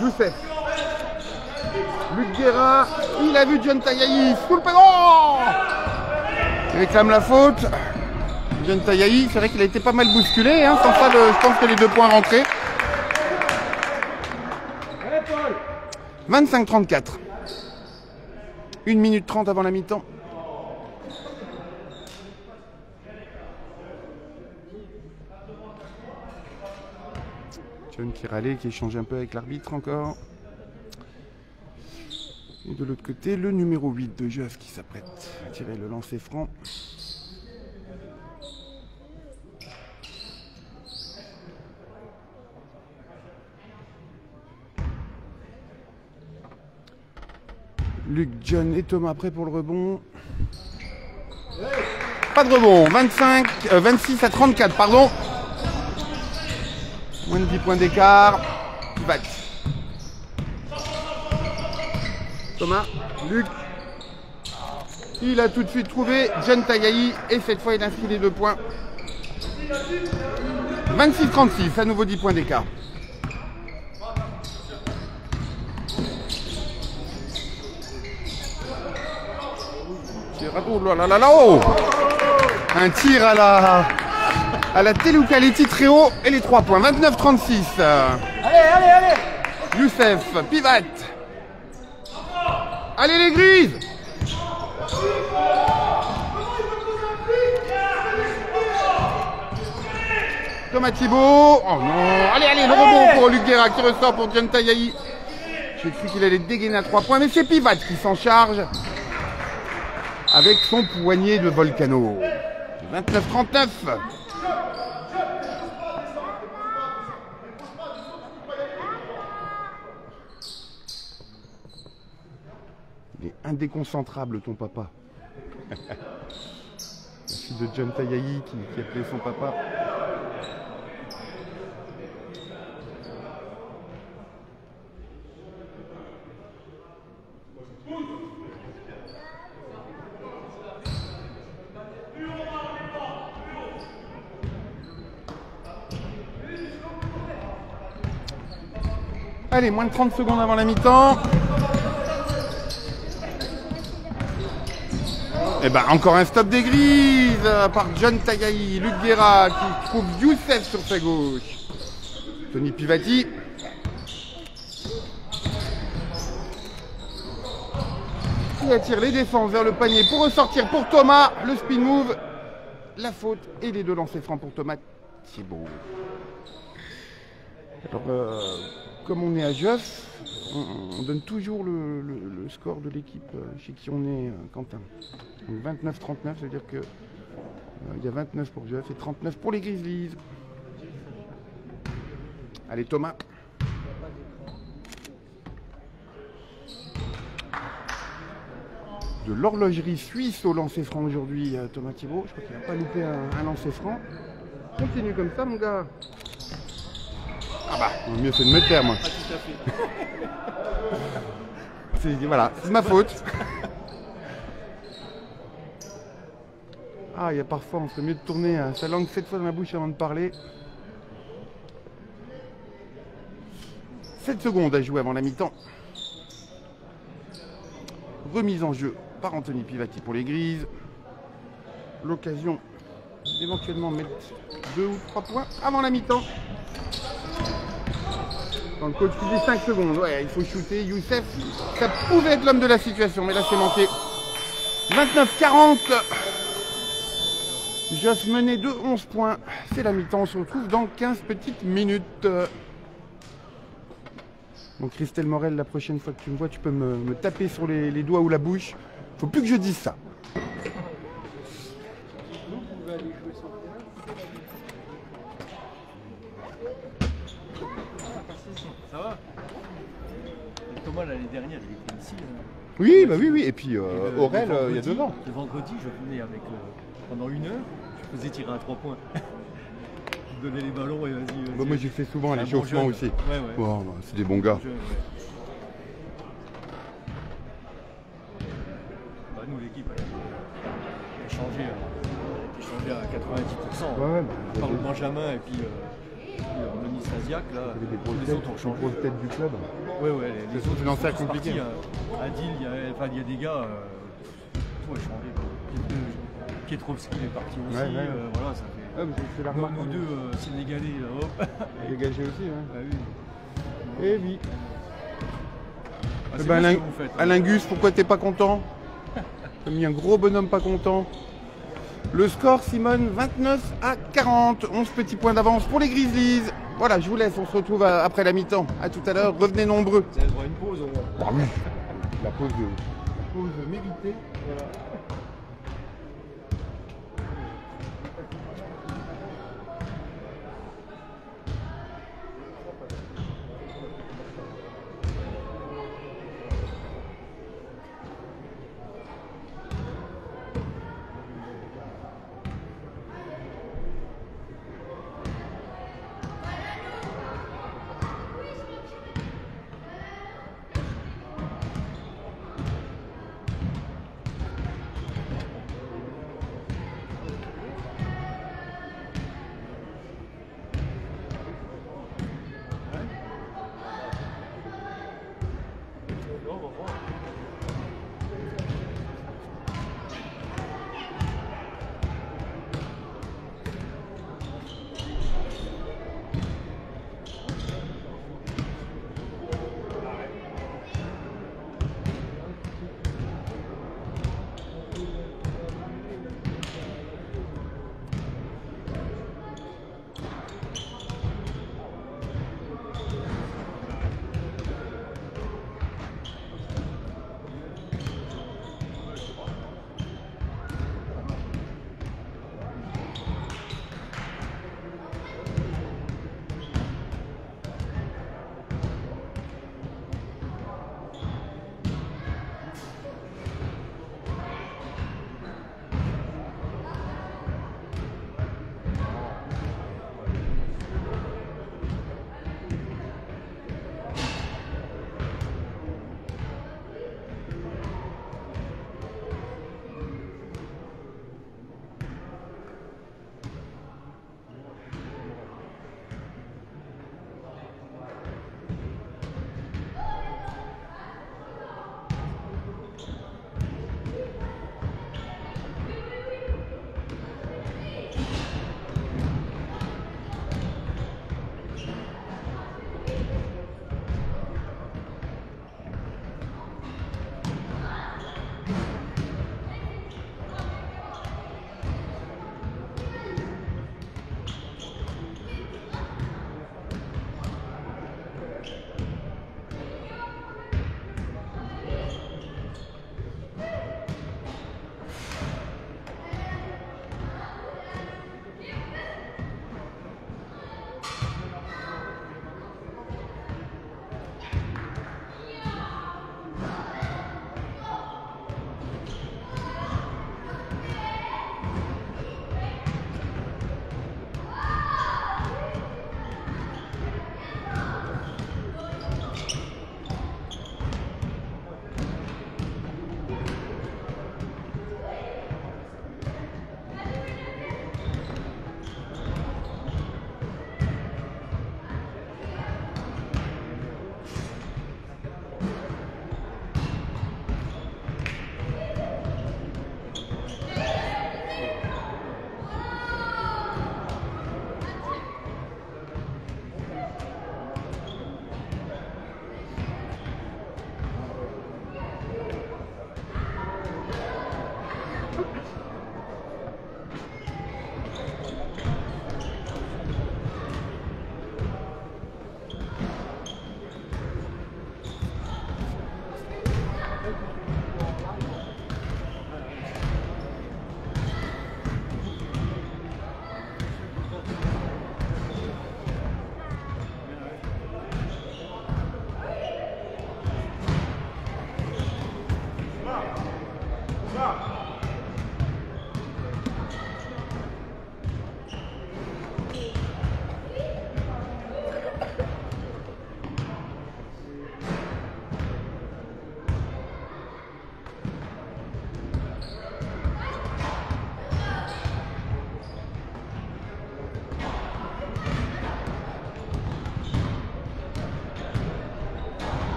Youssef. Luc Guerra, il a vu John Tayaï. Full paiement. Il réclame la faute. John Tayaï, c'est vrai qu'il a été pas mal bousculé, hein. Sans ça, je pense que les 2 points rentrés. 25-34. 1 minute 30 avant la mi-temps. John qui râlait, qui échange un peu avec l'arbitre encore. Et de l'autre côté, le numéro 8 de Geoff qui s'apprête à tirer le lancer franc. Luc, John et Thomas prêts pour le rebond. Pas de rebond. 26 à 34, pardon. Moins de 10 points d'écart. Back. Thomas, Luc. Il a tout de suite trouvé John Tayahi et cette fois il inscrit les 2 points. 26-36, à nouveau 10 points d'écart. Oh là là là là, oh, un tir à la Teloukaleti très haut et les 3 points. 29-36. Allez. Youssef, Pivat. Allez les grises. Thomas Thibault. Oh non. Allez, le rebond pour Luc Guerra qui ressort pour John Tayahi. J'ai cru qu'il allait dégainer à 3 points, mais c'est Pivat qui s'en charge avec son poignet de Volcano. 29-39. Il est indéconcentrable ton papa. La fille de John Tayahi qui appelait son papa. Allez, moins de 30 secondes avant la mi-temps. Et ben encore un stop des grises par John Tayahi. Luc Guerra qui trouve Youssef sur sa gauche. Tony Pivati. Qui attire les défenses vers le panier pour ressortir pour Thomas. Le spin move, la faute et les 2 lancers francs pour Thomas Thibault. Alors, comme on est à Geoff, on donne toujours le score de l'équipe chez qui on est, Quentin. Donc 29-39, ça veut dire que il y a 29 pour Geoff et 39 pour les Grizzlies. Allez Thomas. De l'horlogerie suisse au lancer franc aujourd'hui, Thomas Thibault. Je crois qu'il n'a pas loupé un lancer franc. Continue comme ça mon gars. Ah bah, le mieux c'est de me taire moi. Pas tout à fait. Voilà, c'est ma faute. Ah, il y a parfois, on serait mieux de tourner sa langue 7 fois dans la bouche avant de parler. 7 secondes à jouer avant la mi-temps. Remise en jeu par Anthony Pivati pour les Grises. L'occasion d'éventuellement mettre 2 ou 3 points avant la mi-temps. Quand le coach dit 5 secondes, ouais, il faut shooter. Youssef, ça pouvait être l'homme de la situation, mais là c'est manqué. 29-40. Geoff menait de 11 points. C'est la mi-temps, on se retrouve dans 15 petites minutes. Donc Christelle Morel, la prochaine fois que tu me vois, tu peux me taper sur les doigts ou la bouche. Faut plus que je dise ça. Ça va? Thomas l'année dernière, il était ici. Oui, bah oui. Et puis Aurel, il y a 2 ans. Le vendredi, je venais avec pendant 1 heure, je faisais tirer à 3 points. Je donnais les ballons et vas-y. Bah, moi j'ai fait souvent l'échauffement aussi. Ouais. Oh, bah, c'est des bons gars. Bah, nous l'équipe a changé à 90%. Ouais, Par le Benjamin et puis Moni Stasiak, là, les autres ont changé. Les grosses têtes du club. Ouais, les autres financiers compliqués. Adil, il y a des gars, tout a changé. Pietrovski est parti aussi, voilà, ça fait. C'est la remarque. Nous 2 Sénégalais, hop. Dégagé aussi, hein. Bah oui. Eh oui. C'est Ben, bien ce que vous faites, hein. Alain Gus, pourquoi t'es pas content? T'as mis un gros bonhomme pas content. Le score, Simone, 29-40. 11 petits points d'avance pour les Grizzlies. Voilà, je vous laisse, on se retrouve après la mi-temps. A tout à l'heure, revenez nombreux. Vous avez le droit à une pause au moins. Ah oui, la pause méritée. Voilà.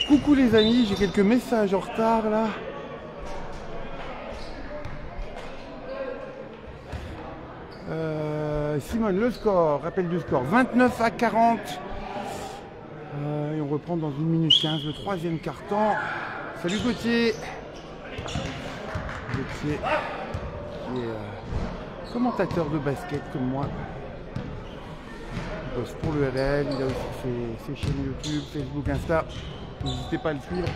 Coucou les amis, j'ai quelques messages en retard là. Simone, le score, rappel du score, 29-40. Et on reprend dans 1 minute 15 le 3e quart-temps. Salut Gauthier. Gauthier, qui est commentateur de basket comme moi. Il bosse pour le RL, il a aussi ses chaînes YouTube, Facebook, Insta. N'hésitez pas à le suivre.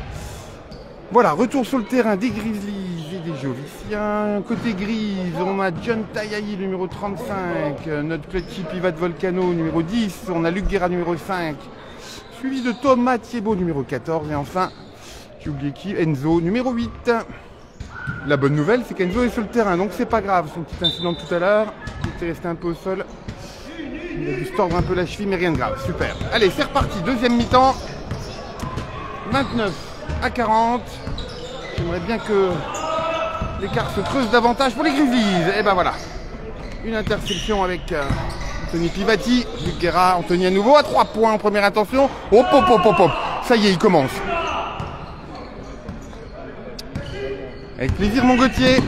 Voilà, retour sur le terrain des Grizzlies et des Joviciens. Côté Grise, on a John Tayayi, numéro 35. Notre clutchy Pivat Volcano, numéro 10. On a Luc Guerra, numéro 5. Suivi de Thomas Thiebaud, numéro 14. Et enfin, j'ai oublié qui, Enzo, numéro 8. La bonne nouvelle, c'est qu'Enzo est sur le terrain, donc c'est pas grave. Son petit incident de tout à l'heure, il était resté un peu au sol. Il a dû se tordre un peu la cheville, mais rien de grave. Super. Allez, c'est reparti. Deuxième mi-temps. 29-40. J'aimerais bien que l'écart se creuse davantage pour les Grizzlies. Et ben voilà. Une interception avec Anthony Pivati. Luc Guerra, Anthony à nouveau à 3 points en première intention. Hop, hop, hop, hop, hop. Ça y est, il commence. Avec plaisir, mon Gauthier.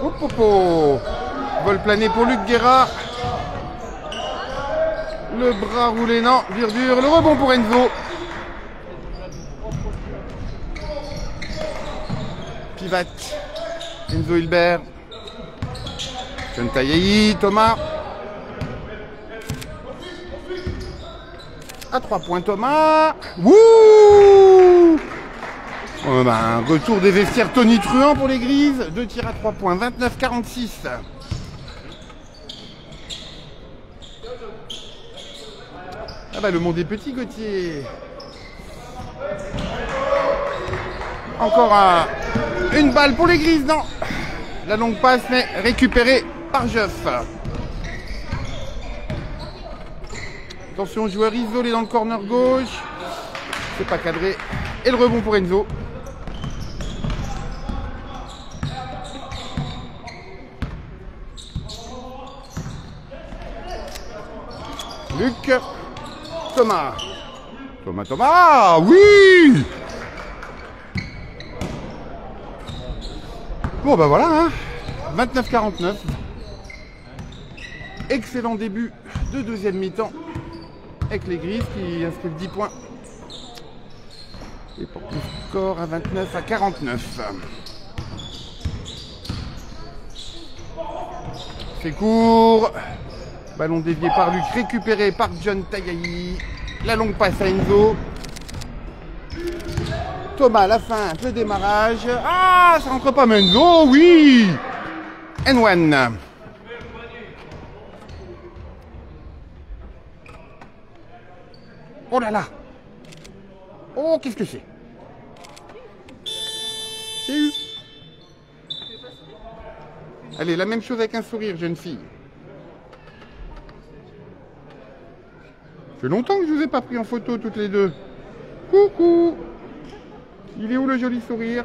Hop, hop, hop. Vol plané pour Luc Guerra. Le bras roulé, non, dur. Le rebond pour Enzo. Pivat. Enzo Hilbert. John Tayayi, Thomas. À 3 points Thomas. Wouh! Retour des vestiaires Tony Truant pour les Grises. 2 tirs à 3 points. 29-46. Ah bah le monde est petit, Gauthier. Encore une balle pour les Grises. Non. La longue passe mais récupérée par Jeff. Attention, joueur isolé dans le corner gauche. C'est pas cadré. Et le rebond pour Enzo. Luc. Thomas. Thomas. Oui! Bon bah voilà, hein. 29-49. Excellent début de deuxième mi-temps. Avec les Grises qui inscrivent 10 points. Et portent le score à 29-49. C'est court. Ballon dévié par Luc, récupéré par John Tayayi. La longue passe à Enzo. Thomas, la fin, le démarrage. Ah, ça rentre pas, mais Enzo, oui! N1. Oh là là! Oh, qu'est-ce que c'est? C'est eu. Allez, la même chose avec un sourire, jeune fille. Ça fait longtemps que je vous ai pas pris en photo toutes les deux. Coucou! Il est où le joli sourire?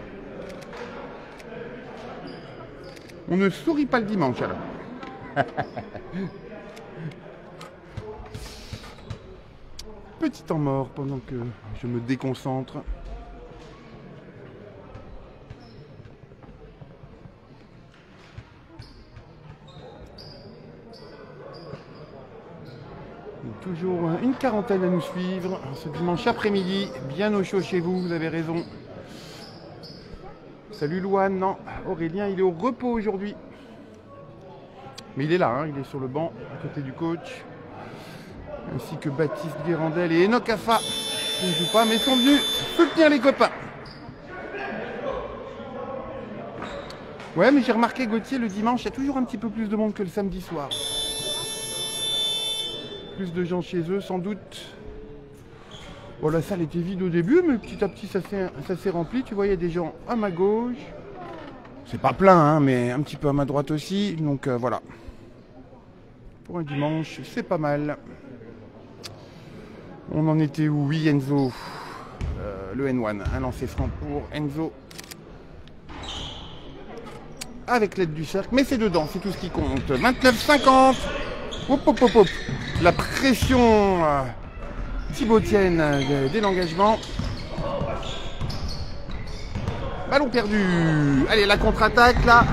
On ne sourit pas le dimanche alors. Petit temps mort pendant que je me déconcentre. Toujours une quarantaine à nous suivre ce dimanche après-midi, bien au chaud chez vous, vous avez raison. Salut Louane, non, Aurélien il est au repos aujourd'hui. Mais il est là, hein, il est sur le banc à côté du coach. Ainsi que Baptiste Guérandel et Enoch Afa, qui ne jouent pas mais sont venus soutenir les copains. Ouais, mais j'ai remarqué Gauthier, le dimanche, il y a toujours un petit peu plus de monde que le samedi soir. Plus de gens chez eux, sans doute. Bon, la salle était vide au début, mais petit à petit, ça s'est rempli. Tu vois, il y a des gens à ma gauche. C'est pas plein, hein, mais un petit peu à ma droite aussi. Donc, voilà. Pour un dimanche, c'est pas mal. On en était où? Oui, Enzo. le N1. Un lancer franc pour Enzo. Avec l'aide du cercle, mais c'est dedans, c'est tout ce qui compte. 29-50. Hop, hop, hop, hop. La pression thibautienne dès l'engagement. Ballon perdu. Allez, la contre-attaque là.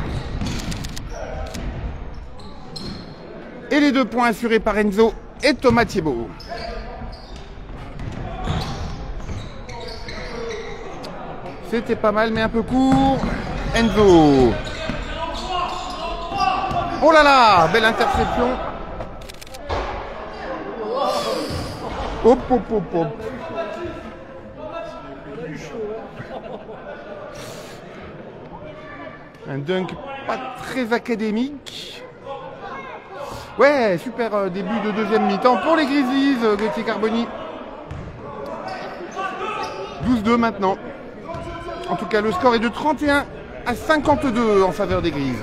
Et les 2 points assurés par Enzo et Thomas Thibault. C'était pas mal, mais un peu court. Enzo. Oh là là, belle interception. Hop, hop, hop, hop. Un dunk pas très académique. Ouais, super début de deuxième mi-temps pour les Grizzlies, Gauthier Carboni. 12-2 maintenant. En tout cas, le score est de 31 à 52 en faveur des Grizzlies.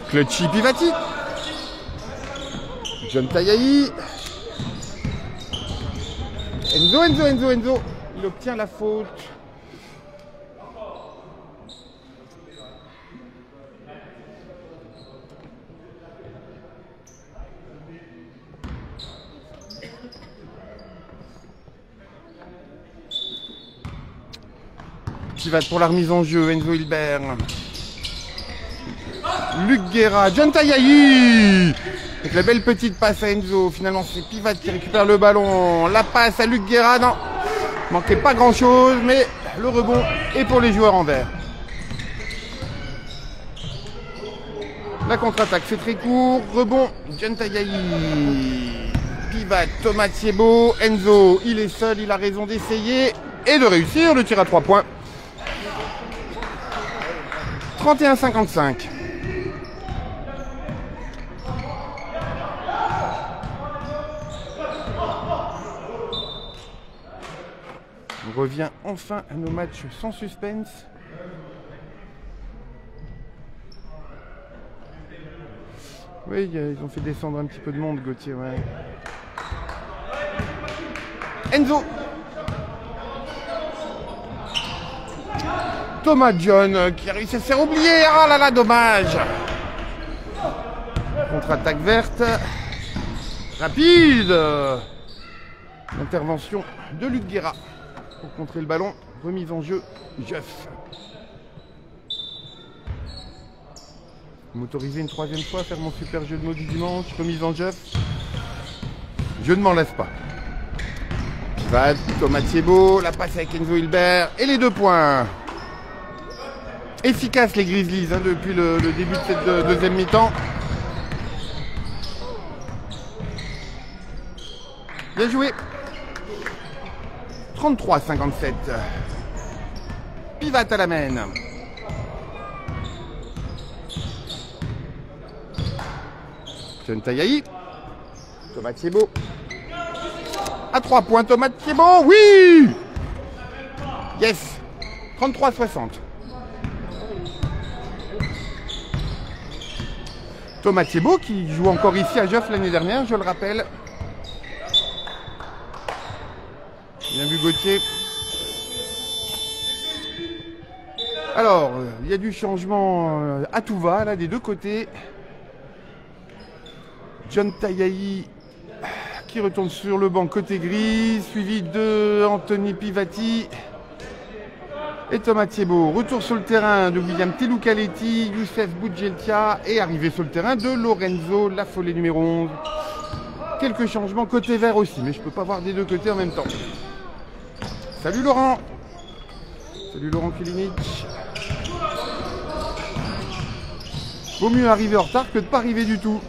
Clutchy Pivati. John Tayahi. Enzo. Il obtient la faute. Pivat pour la remise en jeu, Enzo Hilbert. Luc Guerra, John Tayahi. Avec la belle petite passe à Enzo. Finalement, c'est Pivat qui récupère le ballon. La passe à Luc Guerra. Non, manquait pas grand chose, mais le rebond est pour les joueurs en vert. La contre-attaque, c'est très court. Rebond, John Tayahi. Pivat, Thomas Thibault. Enzo, il est seul, il a raison d'essayer et de réussir le tir à 3 points. 31-55. On revient enfin à nos matchs sans suspense. Oui, ils ont fait descendre un petit peu de monde, Gauthier, ouais. Enzo. Thomas John qui a réussi à se faire oublier. Ah là là, dommage. Contre-attaque verte. Rapide. L'intervention de Luc Guerra pour contrer le ballon. Remise en jeu, Jeff. M'autoriser une 3e fois à faire mon super jeu de mots du dimanche. Remise en Jeff. Je ne m'en laisse pas. Pivat, Thomas Thibault, la passe avec Enzo Hilbert et les 2 points. Efficace les Grizzlies hein, depuis le début de cette deuxième mi-temps. Bien joué. 33-57. Pivat à la main. John Tayahi. Thomas Thibault. À 3 points, Thomas Thibault. Oui. Yes. 33-60. Thomas Thibault qui joue encore ici à Geoff l'année dernière, je le rappelle. Bien vu Gauthier. Alors, il y a du changement à tout va, là, des deux côtés. John Tayahi qui retourne sur le banc côté gris, suivi de Anthony Pivati et Thomas Thibault. Retour sur le terrain de William Teloucaletti, Youssef Boudjeltia et arrivé sur le terrain de Lorenzo Lafollet numéro 11. Quelques changements côté vert aussi, mais je ne peux pas voir des deux côtés en même temps. Salut Laurent. Salut Laurent Kulinic. Vaut mieux arriver en retard que de ne pas arriver du tout.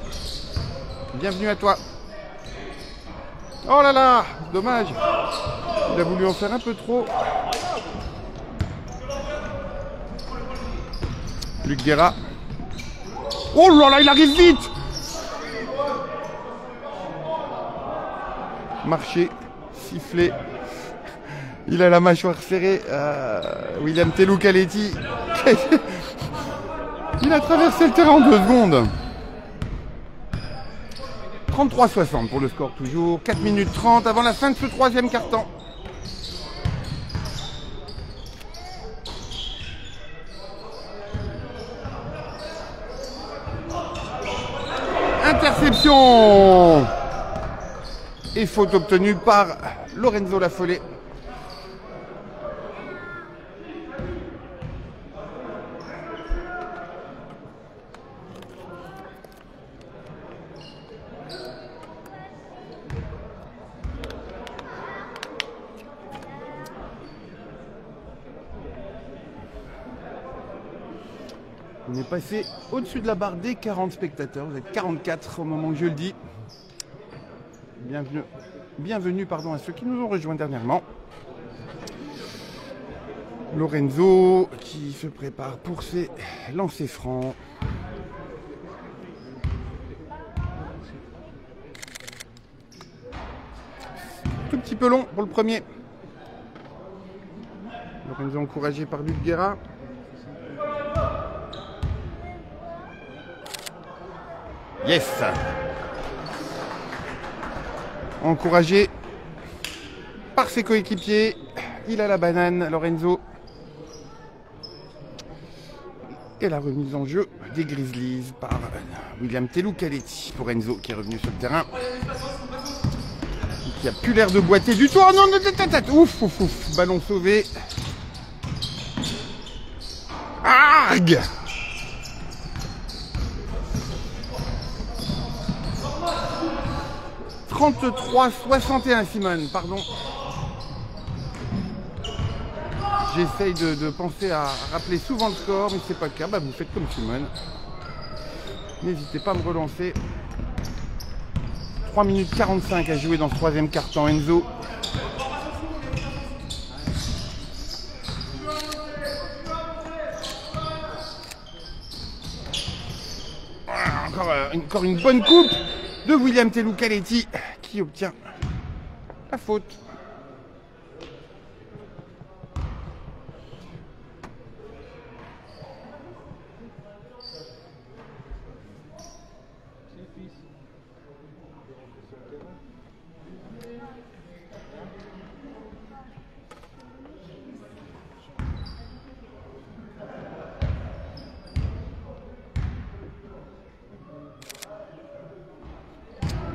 Bienvenue à toi. Oh là là, dommage. Il a voulu en faire un peu trop. Luc Guerra. Oh là là, il arrive vite. Marché, sifflé. Il a la mâchoire serrée. William Teloucaletti. Il a traversé le terrain en 2 secondes. 33-60 pour le score toujours. 4 minutes 30 avant la fin de ce troisième quart-temps. Interception et faute obtenue par Lorenzo Lafollet. On est passé au-dessus de la barre des 40 spectateurs. Vous êtes 44 au moment où je le dis. Bienvenue à ceux qui nous ont rejoints dernièrement. Lorenzo qui se prépare pour ses lancers francs. Tout petit peu long pour le premier. Lorenzo encouragé par Luc Guerra. Yes! Encouragé par ses coéquipiers. Il a la banane, Lorenzo. Et la remise en jeu des Grizzlies par William Telou-Caletti pour Enzo qui est revenu sur le terrain. Qui a plus l'air de boiter du tout. Oh non, ouf, ouf, ouf. Ballon sauvé. Arg! « 33-61, Simone, pardon. J'essaye de penser à rappeler souvent le score, mais c'est pas le cas. Bah, vous faites comme Simone. N'hésitez pas à me relancer. 3 minutes 45 à jouer dans ce troisième quart-temps, Enzo. Encore une bonne coupe de William Telou-Caletti qui obtient la faute.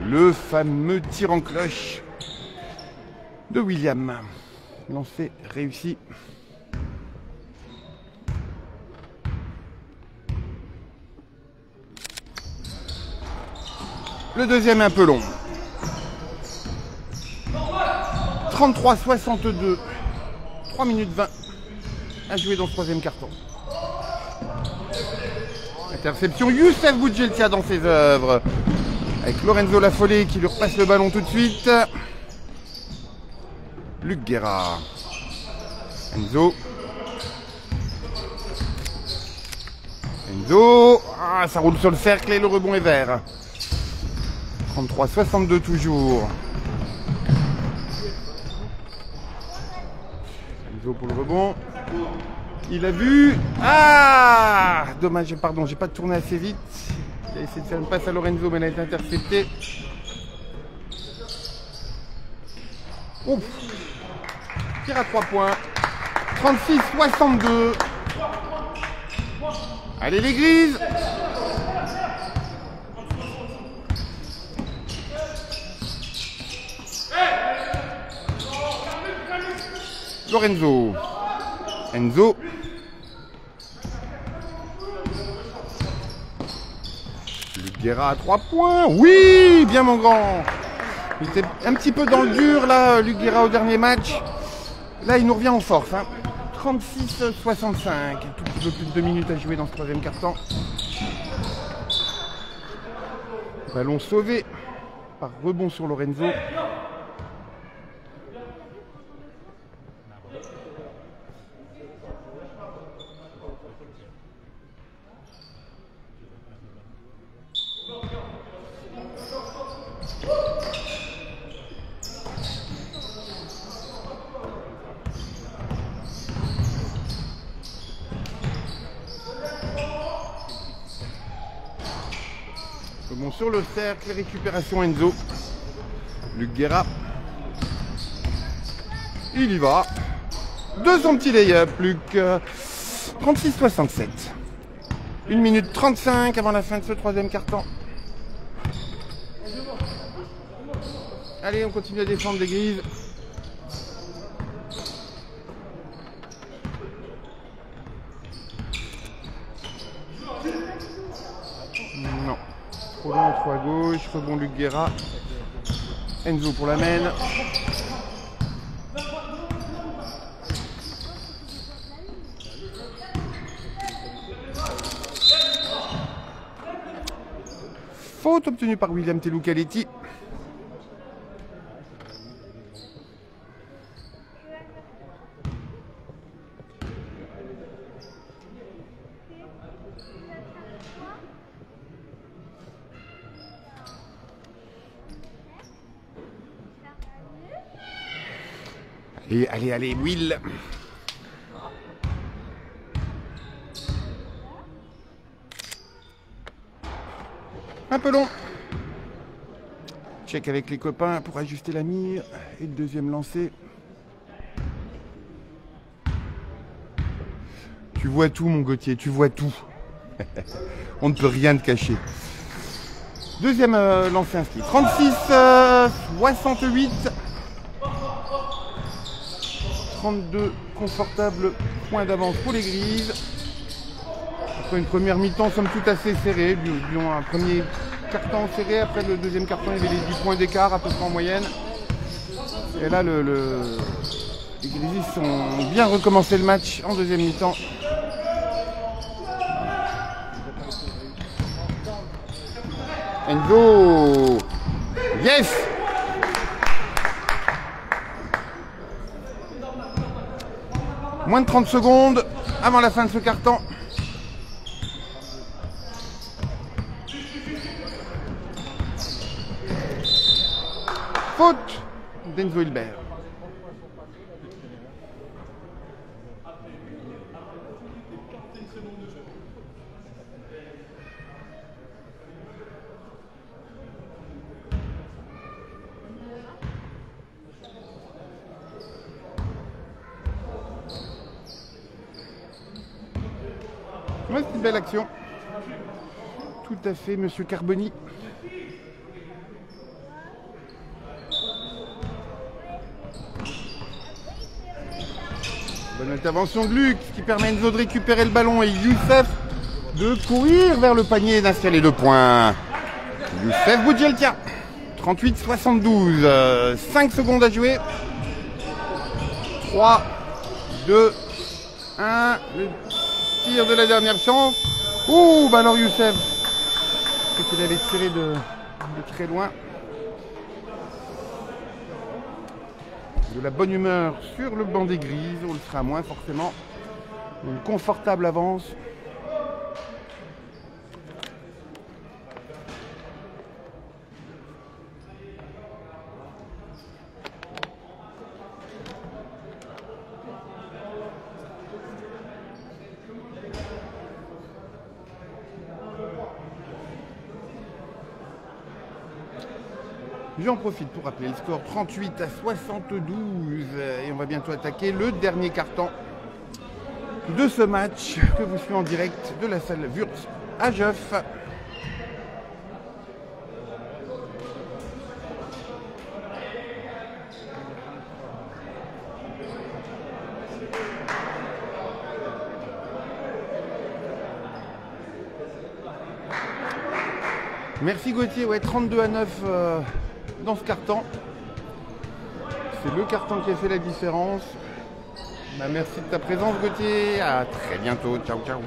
Le fameux tir en cloche de William. Lancé réussi. Le deuxième est un peu long. 33-62. 3 minutes 20 à jouer dans ce troisième carton. Interception, Youssef Boudjeltia dans ses œuvres. Avec Lorenzo Lafollet qui lui repasse le ballon tout de suite. Luc Guerra. Enzo. Ah, ça roule sur le cercle et le rebond est vert. 33-62 toujours. Enzo pour le rebond. Il a vu. Ah, dommage, pardon, j'ai pas tourné assez vite. Il a essayé de faire une passe à Lorenzo, mais elle a été interceptée. Ouf. Tir à 3 points. 36-62. Allez les Grises. Lorenzo. Enzo. Luc Guerra à 3 points. Oui, bien mon grand. Il était un petit peu dans le dur là, Luc Guerra au dernier match. Là, il nous revient en force. 36-65. Un tout petit peu plus de 2 minutes à jouer dans ce troisième quart-temps. Ballon sauvé par rebond sur Lorenzo. sur le cercle. Récupération Enzo. Luc Guerra. Il y va. De son petit lay-up, Luc. 36-67. 1 minute 35 avant la fin de ce troisième quart-temps. Allez, on continue à défendre les grises. Non. Trop long, trop à gauche. Rebond Luc Guerra. Enzo pour la mène. Faute obtenue par William Telucaletti. Allez, allez, allez, Will. Un peu long. Check avec les copains pour ajuster la mire. Et le deuxième lancé. Tu vois tout, mon Gauthier, tu vois tout. On ne peut rien te cacher. Deuxième lancé inscrit. 36-68. 32 confortables points d'avance pour les grises. Après une première mi-temps somme toute assez serrée. Disons un premier carton serré. Après le deuxième carton, il y avait les 10 points d'écart à peu près en moyenne. Et là, les grises ont bien recommencé le match en deuxième mi-temps. Enzo. Yes. Moins de 30 secondes avant la fin de ce carton. Faute d'Enzo Hilbert. Ouais, c'est une belle action. Tout à fait, monsieur Carboni. Bonne intervention de Luc, qui permet à Enzo de récupérer le ballon et Youssef de courir vers le panier et d'installer 2 points. Youssef Boudjeltia. 38-72. 5 secondes à jouer. 3, 2, 1. Le tir de la dernière chance. Ouh, bah alors Youssef. C'est qu'il avait tiré de très loin. De la bonne humeur sur le banc des grises. On le sera moins forcément. Une confortable avance. J'en profite pour rappeler le score 38-72 et on va bientôt attaquer le dernier carton de ce match que vous suivez en direct de la salle Wurtz à Geoff. Merci Gauthier, ouais, 32-9 dans ce carton. C'est le carton qui a fait la différence. Bah, merci de ta présence Gauthier, à très bientôt, ciao ciao.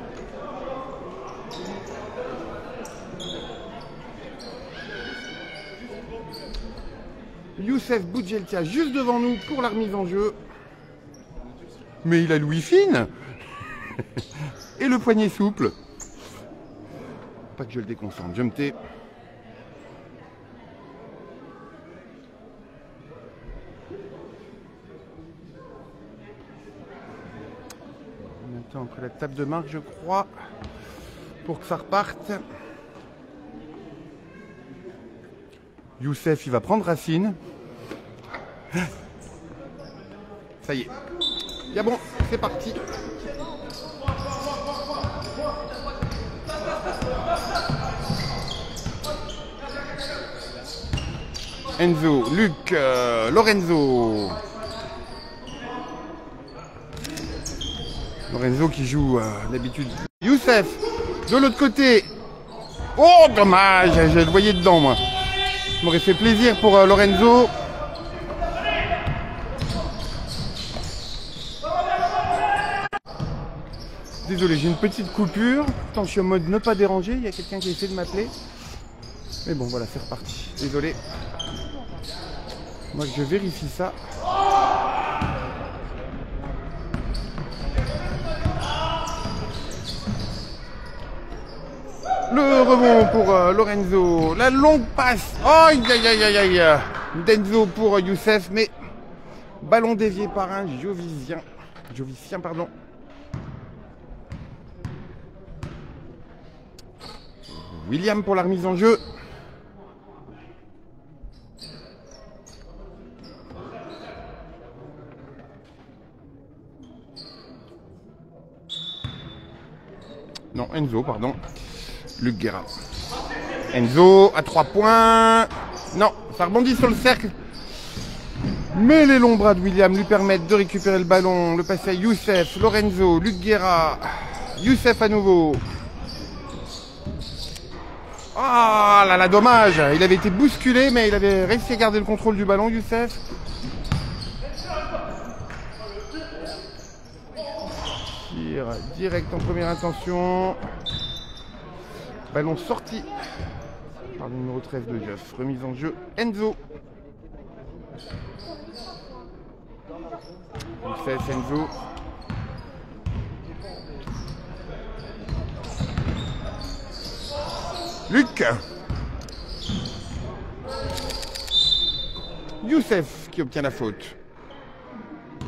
Youssef Boudjeltia juste devant nous pour la remise en jeu. Mais il a l'ouïe fine et le poignet souple. Pas que je le déconcentre, je me tais. Maintenant après la table de marque je crois, pour que ça reparte. Youssef, il va prendre Racine. Ça y est. Bien bon, c'est parti. Enzo, Luc, Lorenzo. Lorenzo qui joue d'habitude. Youssef, de l'autre côté. Oh, dommage, je le voyais dedans, moi. Ça m'aurait fait plaisir pour Lorenzo. Désolé, j'ai une petite coupure. Pourtant, je suis en mode ne pas déranger. Il y a quelqu'un qui essaie de m'appeler. Mais bon, voilà, c'est reparti. Désolé. Moi, je vérifie ça. Le rebond pour Lorenzo. La longue passe. Aïe, aïe, aïe, aïe, aïe. Denzo pour Youssef, mais ballon dévié par un Jovicien, pardon. William pour la remise en jeu. Non, Enzo, pardon. Luc Guerra. Enzo à 3 points. Non, ça rebondit sur le cercle. Mais les longs bras de William lui permettent de récupérer le ballon. Le passer à Youssef, Lorenzo, Luc Guerra. Youssef à nouveau. Ah là là, dommage. Il avait été bousculé, mais il avait réussi à garder le contrôle du ballon, Youssef. Tire direct en première intention. Ballon sorti par le numéro 13 de Jeff. Remise en jeu, Enzo. Youssef, Enzo. Luc. Youssef qui obtient la faute.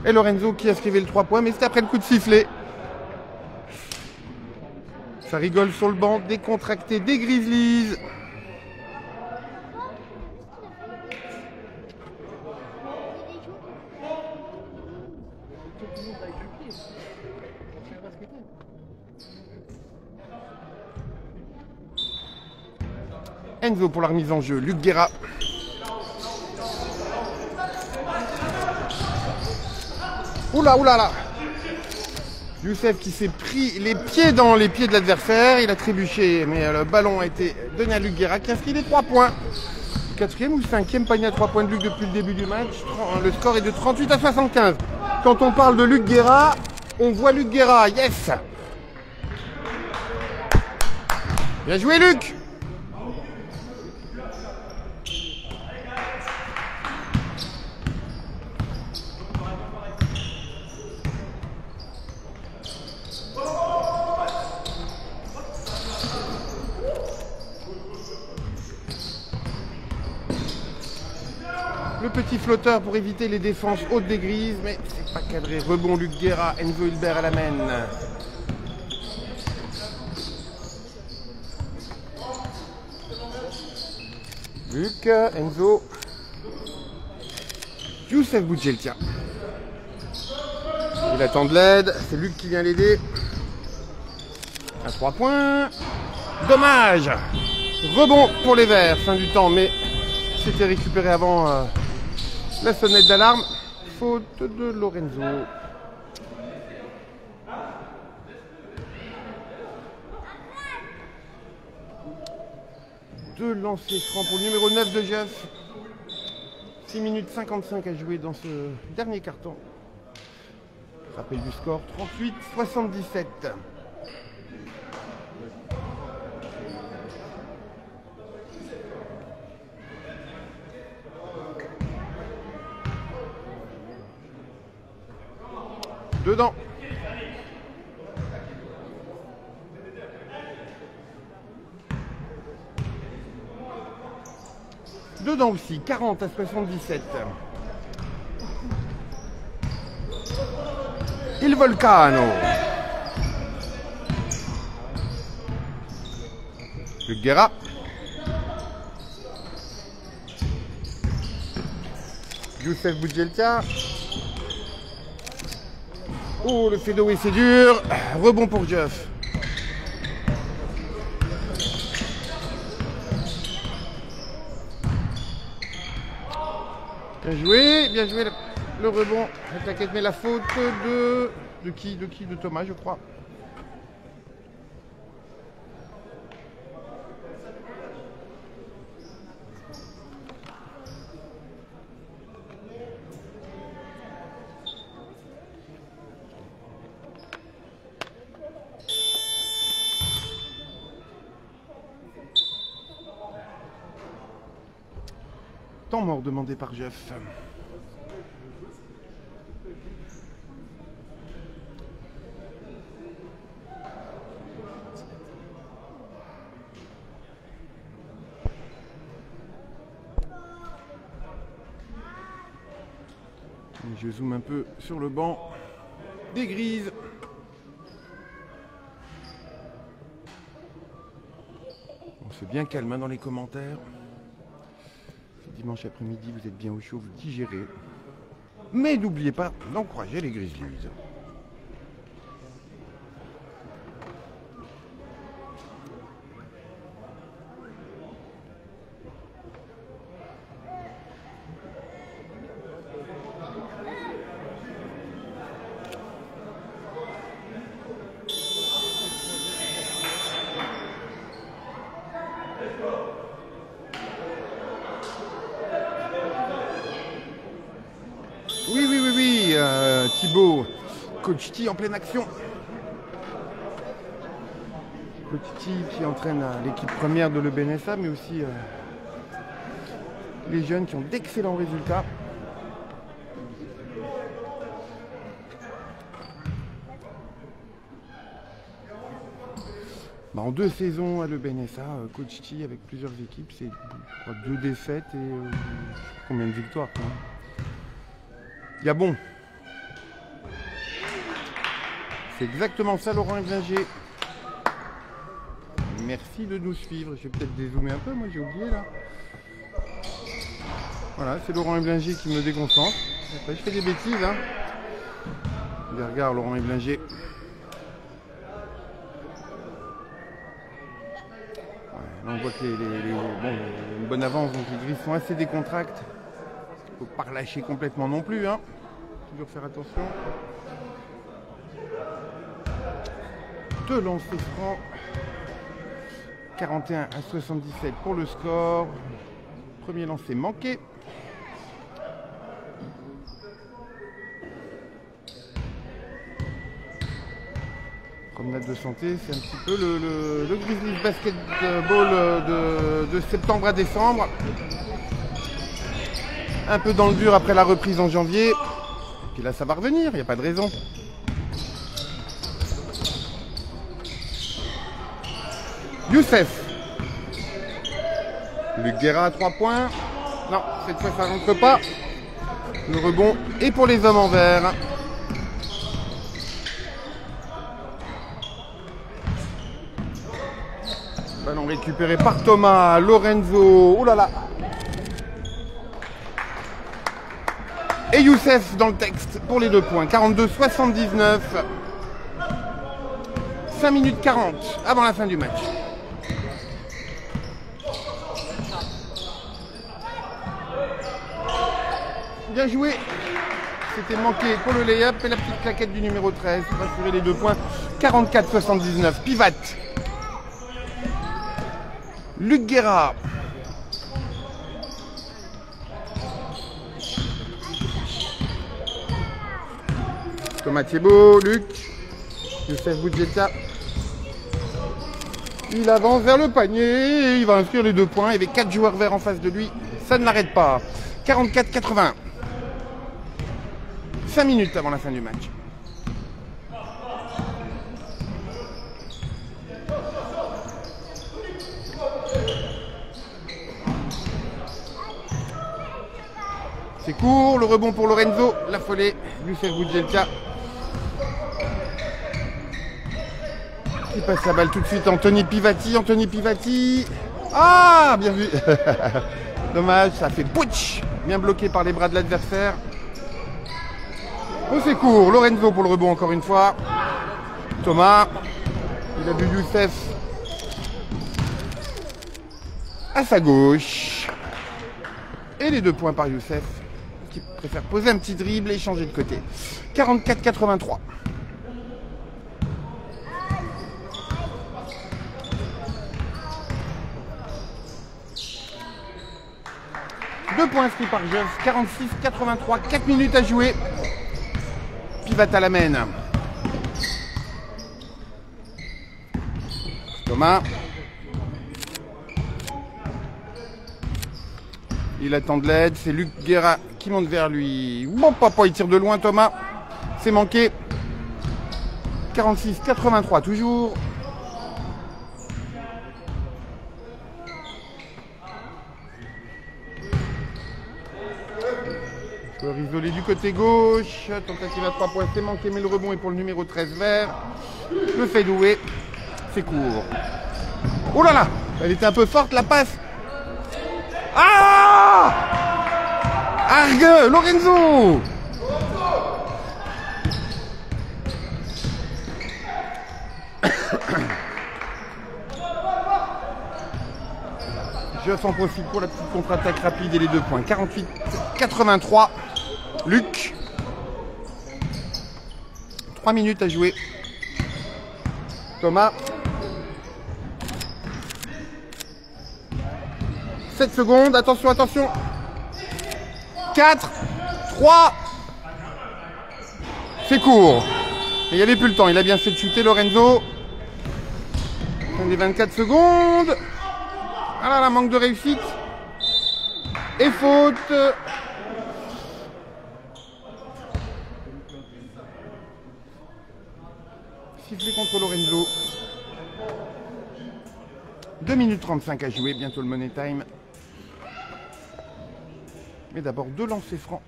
Et Lorenzo qui a inscrivé le 3 points, mais c'est après le coup de sifflet. Ça rigole sur le banc, décontracté des Grizzlies. Enzo pour la remise en jeu, Luc Guerra. Oula, oula là. Youssef qui s'est pris les pieds dans les pieds de l'adversaire. Il a trébuché, mais le ballon a été donné à Luc Guerra qui a inscrit les 3 points. 4e ou 5e panier à 3 points de Luc depuis le début du match. Le score est de 38 à 75. Quand on parle de Luc Guerra, on voit Luc Guerra. Yes. Bien joué, Luc. Le petit flotteur pour éviter les défenses hautes des Grises, mais c'est pas cadré. Rebond Luc Guerra, Enzo Hilbert à la main. Luc, Enzo. Youssef Boudjeltia. Il attend de l'aide, c'est Luc qui vient l'aider. À 3 points. Dommage. Rebond pour les Verts, fin du temps, mais c'était récupéré avant la sonnette d'alarme. Faute de Lorenzo. Deux lancers francs pour le numéro 9 de Jeff. 6 minutes 55 à jouer dans ce dernier carton. Rappel du score, 38-77. Dedans. Dedans aussi, 40 à 77. Il Volcano. Luc Guerra. Youssef Boudjeltia. Oh, le fadeaway, c'est dur. Rebond pour Geoff. Bien joué le rebond. La claquette, mais la faute de qui? De Thomas, je crois. Temps mort demandé par Geoff. Je zoome un peu sur le banc des Grises. On se bien calme dans les commentaires. Dimanche après-midi, vous êtes bien au chaud, vous digérez. Mais n'oubliez pas d'encourager les Grizzlies. Oui, Thibaut, Coach T en pleine action. Coach T qui entraîne l'équipe première de l'EBNSA, mais aussi les jeunes qui ont d'excellents résultats. En 2 saisons à l'EBNSA, Coach T avec plusieurs équipes, c'est 2 défaites et combien de victoires quoi. Il y a bon. C'est exactement ça, Laurent Eblinger. Merci de nous suivre. Je vais peut-être dézoomer un peu, moi j'ai oublié là. Voilà, c'est Laurent Eblinger qui me déconcentre. Après, je fais des bêtises. Hein. Regarde Laurent Eblinger. Là, on voit que une bonne avance, donc les Grises sont assez décontractés. Il ne faut pas relâcher complètement non plus. Hein. Toujours faire attention. 2 lancers francs. 41 à 77 pour le score. Premier lancer manqué. Promenade de santé, c'est un petit peu le Grizzlies Basketball de septembre à décembre. Un peu dans le dur après la reprise en janvier. Et puis là, ça va revenir, il n'y a pas de raison. Youssef. Luc Guerra à 3 points. Non, cette fois, ça ne rentre pas. Le rebond est pour les hommes en vert. Ballon récupéré par Thomas. Lorenzo. Oh là là. Et Youssef dans le texte pour les 2 points. 42-79. 5 minutes 40 avant la fin du match. Bien joué. C'était manqué pour le lay-up et la petite claquette du numéro 13 pour assurer les 2 points. 44-79. Pivat. Luc Guerra. Thomas Thibault, Luc, Youssef Boudjeltia. Il avance vers le panier et il va inscrire les 2 points. Il y avait 4 joueurs verts en face de lui. Ça ne l'arrête pas. 44-80. 5 minutes avant la fin du match. C'est court, le rebond pour Lorenzo, la follée, Youssef Boudjeltia. Qui passe la balle tout de suite, Anthony Pivati. Ah, bien vu. Dommage, ça fait bouch. Bien bloqué par les bras de l'adversaire. Oh, c'est court. Lorenzo pour le rebond encore une fois. Thomas. Il a vu Youssef à sa gauche. Et les 2 points par Youssef, qui préfère poser un petit dribble et changer de côté. 44-83. Deux points inscrits par Geoff. 46-83. 4 minutes à jouer. Pivata l'amène. Thomas. Il attend de l'aide. C'est Luc Guerra qui monte vers lui. Bon, papa, il tire de loin, Thomas. C'est manqué. 46-83 toujours. Joueur isolé du côté gauche. Tentative à 3 points, c'est manqué, mais le rebond est pour le numéro 13 vert. Le fadeaway, c'est court. Oh là là, elle était un peu forte la passe. Ah, Argue, Lorenzo. Geoff en profite pour la petite contre-attaque rapide et les 2 points. 48-83. Luc. 3 minutes à jouer. Thomas. 7 secondes. Attention, attention. 4, 3. C'est court. Et il n'y avait plus le temps. Il a bien fait de chuter Lorenzo. Fin des 24 secondes. Ah là là, manque de réussite. Et faute. Sifflé contre Lorenzo. 2 minutes 35 à jouer, bientôt le money time. Mais d'abord 2 lancers francs.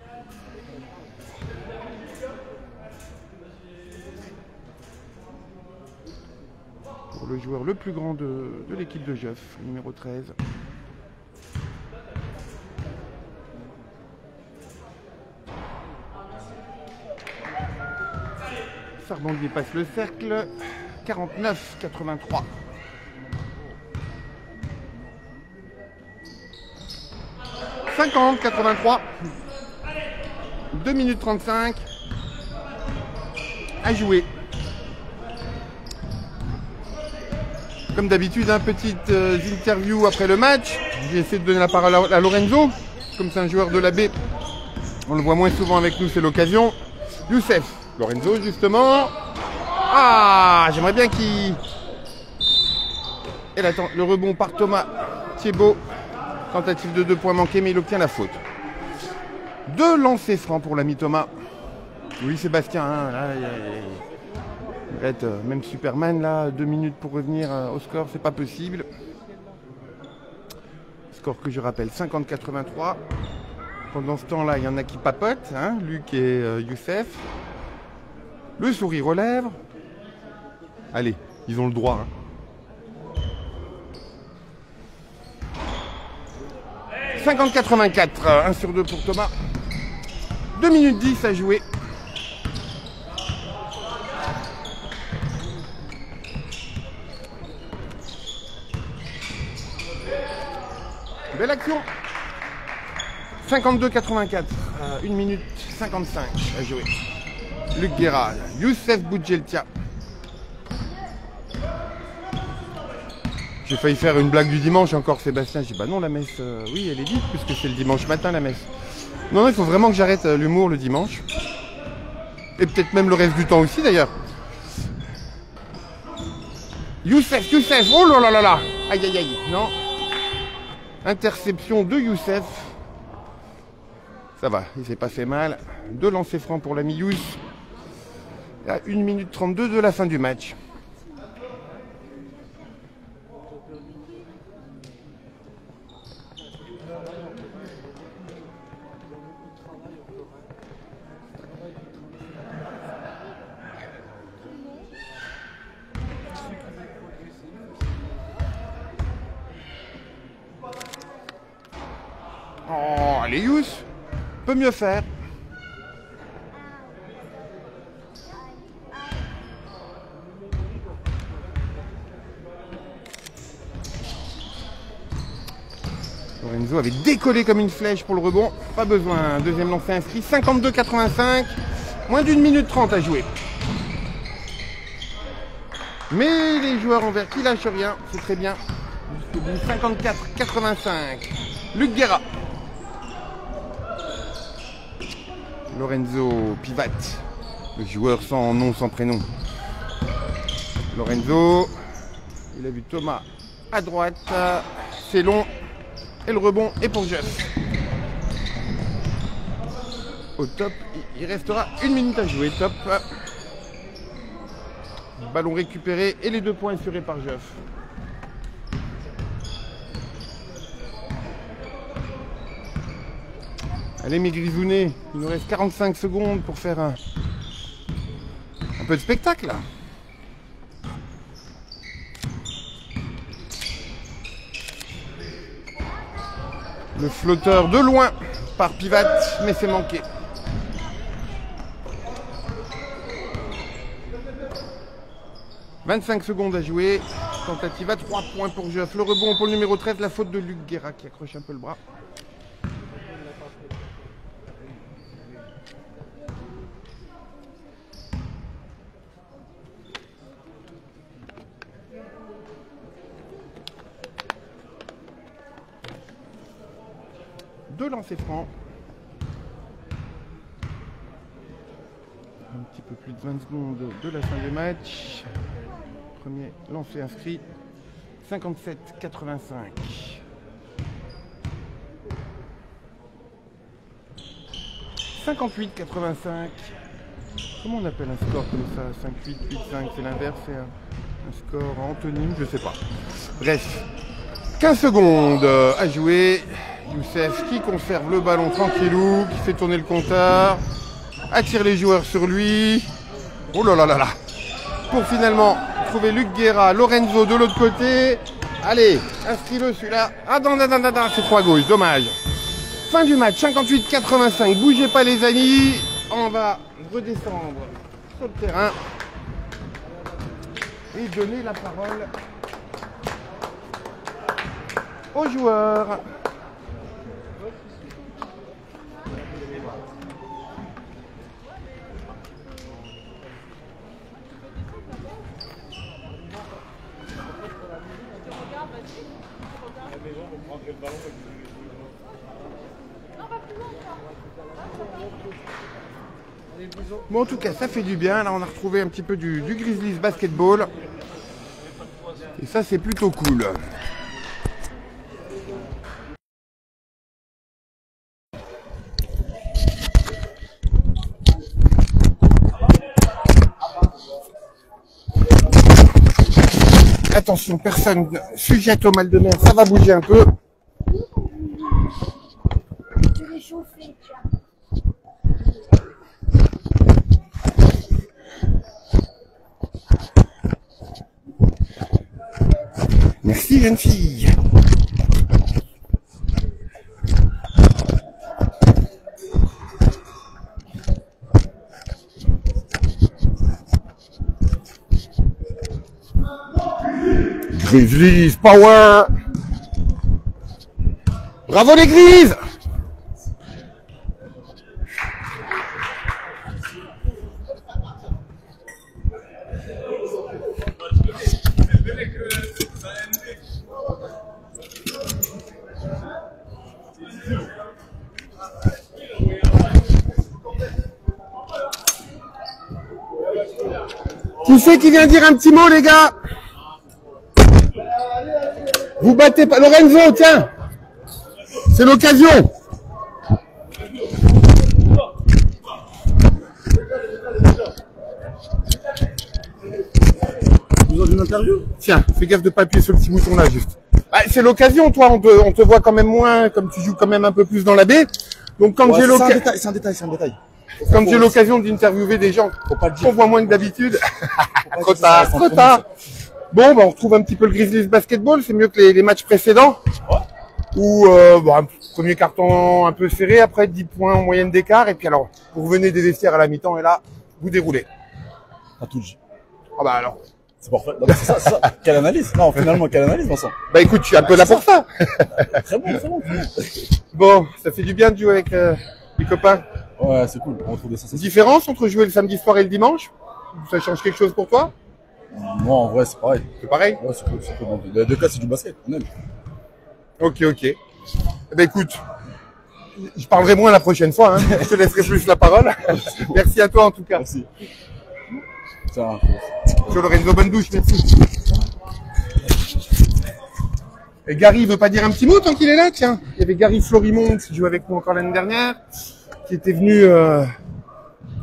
Pour le joueur le plus grand de l'équipe de Geoff, numéro 13. Sarbandier passe le cercle. 49-83. « 50-83. 2 minutes 35 à jouer. Comme d'habitude, petite interview après le match. J'ai essayé de donner la parole à Lorenzo. Comme c'est un joueur de la baie, on le voit moins souvent avec nous, c'est l'occasion. Youssef, Lorenzo justement. Ah, j'aimerais bien qu'il... Et là, le rebond par Thomas Thiebaud. Tentative de 2 points manqués, mais il obtient la faute. 2 lancers francs pour l'ami Thomas. Oui, Sébastien, là, même Superman, là, 2 minutes pour revenir au score, c'est pas possible. Score que je rappelle, 50-83. Pendant ce temps-là, il y en a qui papotent, Luc et Youssef. Le sourire aux lèvres. Allez, ils ont le droit. 50-84, 1 sur 2 pour Thomas. 2 minutes 10 à jouer. Belle action. 52-84, 1 minute 55 à jouer. Luc Guerra, Youssef Boudjeltia. J'ai failli faire une blague du dimanche encore, Sébastien. J'ai dit, bah non, la messe, oui, elle est dite, puisque c'est le dimanche matin, la messe. Non, il faut vraiment que j'arrête l'humour le dimanche. Et peut-être même le reste du temps aussi, d'ailleurs. Youssef, oh là là là là. Aïe, aïe, aïe, non. Interception de Youssef. Ça va, il s'est pas fait mal. 2 lancers francs pour l'ami Youss. À 1 minute 32 de la fin du match. Oh, les Youth peut mieux faire. Lorenzo avait décollé comme une flèche pour le rebond. Pas besoin. Deuxième lancé inscrit. 52-85. Moins d'une minute 30 à jouer. Mais les joueurs en vert qui lâchent rien. C'est très bien. 54-85. Luc Guerra. Lorenzo Pivat. Le joueur sans nom, sans prénom. Lorenzo. Il a vu Thomas à droite. C'est long. Et le rebond est pour Jeff. Au top, il restera une minute à jouer. Top. Ballon récupéré et les 2 points assurés par Jeff. Allez mes grisounets, il nous reste 45 secondes pour faire un peu de spectacle là. Le flotteur de loin par Pivat, mais c'est manqué. « 25 secondes à jouer. Tentative à 3 points pour Jeff. Le rebond pour le numéro 13, la faute de Luc Guerra qui accroche un peu le bras. Deux lancers francs. Un petit peu plus de 20 secondes de la fin du match. Premier lancer inscrit. 57-85. 58-85. Comment on appelle un score comme ça? 5-8, 8-5, c'est l'inverse, c'est un score antonyme, je sais pas. Bref, 15 secondes à jouer. Youssef qui conserve le ballon tranquillou, qui fait tourner le compteur, attire les joueurs sur lui. Oh là là là là. Pour finalement trouver Luc Guerra, Lorenzo de l'autre côté. Allez, inscris-le celui-là. Ah non, non, non, non, non, c'est trop à gauche, dommage. Fin du match, 58-85. Bougez pas les amis. On va redescendre sur le terrain et donner la parole aux joueurs. Bon, en tout cas, ça fait du bien. Là, on a retrouvé un petit peu du Grizzlies basketball. Et ça, c'est plutôt cool. Attention, personne sujette au mal de mer. Ça va bouger un peu. Merci, jeune fille. Grizzlies power. Bravo les Grizzlies. Qui c'est qui vient dire un petit mot, les gars? Vous battez pas. Lorenzo, tiens. C'est l'occasion. Vous avez une interview? Tiens, fais gaffe de pas appuyer sur le petit bouton là, juste. Bah, c'est l'occasion, toi, on te voit quand même moins, comme tu joues quand même un peu plus dans la baie. Donc quand j'ai l'occasion. C'est un détail. Comme j'ai l'occasion d'interviewer des gens qu'on voit moins que d'habitude. Trop tard. Bon, bah, on retrouve un petit peu le Grizzlies basketball, c'est mieux que les matchs précédents. où premier carton un peu serré, après 10 points en moyenne d'écart, et puis alors, vous revenez des vestiaires à la mi-temps, et là, vous déroulez. À tout dit. Ah bah alors. C'est parfait. Non, mais c'est ça. Quelle analyse? Non, finalement, quelle analyse, Vincent? Bah écoute, je suis un peu là pour ça. Très bon, très bon. Bon, ça fait du bien de jouer avec les copains. Ouais, c'est cool. On retrouve des sensations. Différence entre jouer le samedi soir et le dimanche? Ça change quelque chose pour toi? Moi, en vrai, c'est pareil. C'est pareil? Ouais, c'est cool, c'est cool. Dans les deux cas, c'est du basket. On aime. Ok. Eh ben écoute, je parlerai moins la prochaine fois, hein. Je te laisserai plus la parole. Merci à toi en tout cas. Merci. Tiens. Sur Lorenzo, bonne douche, merci. Et Gary veut pas dire un petit mot tant qu'il est là, tiens. Il y avait Gary Florimond qui jouait avec nous encore l'année dernière, qui était venu,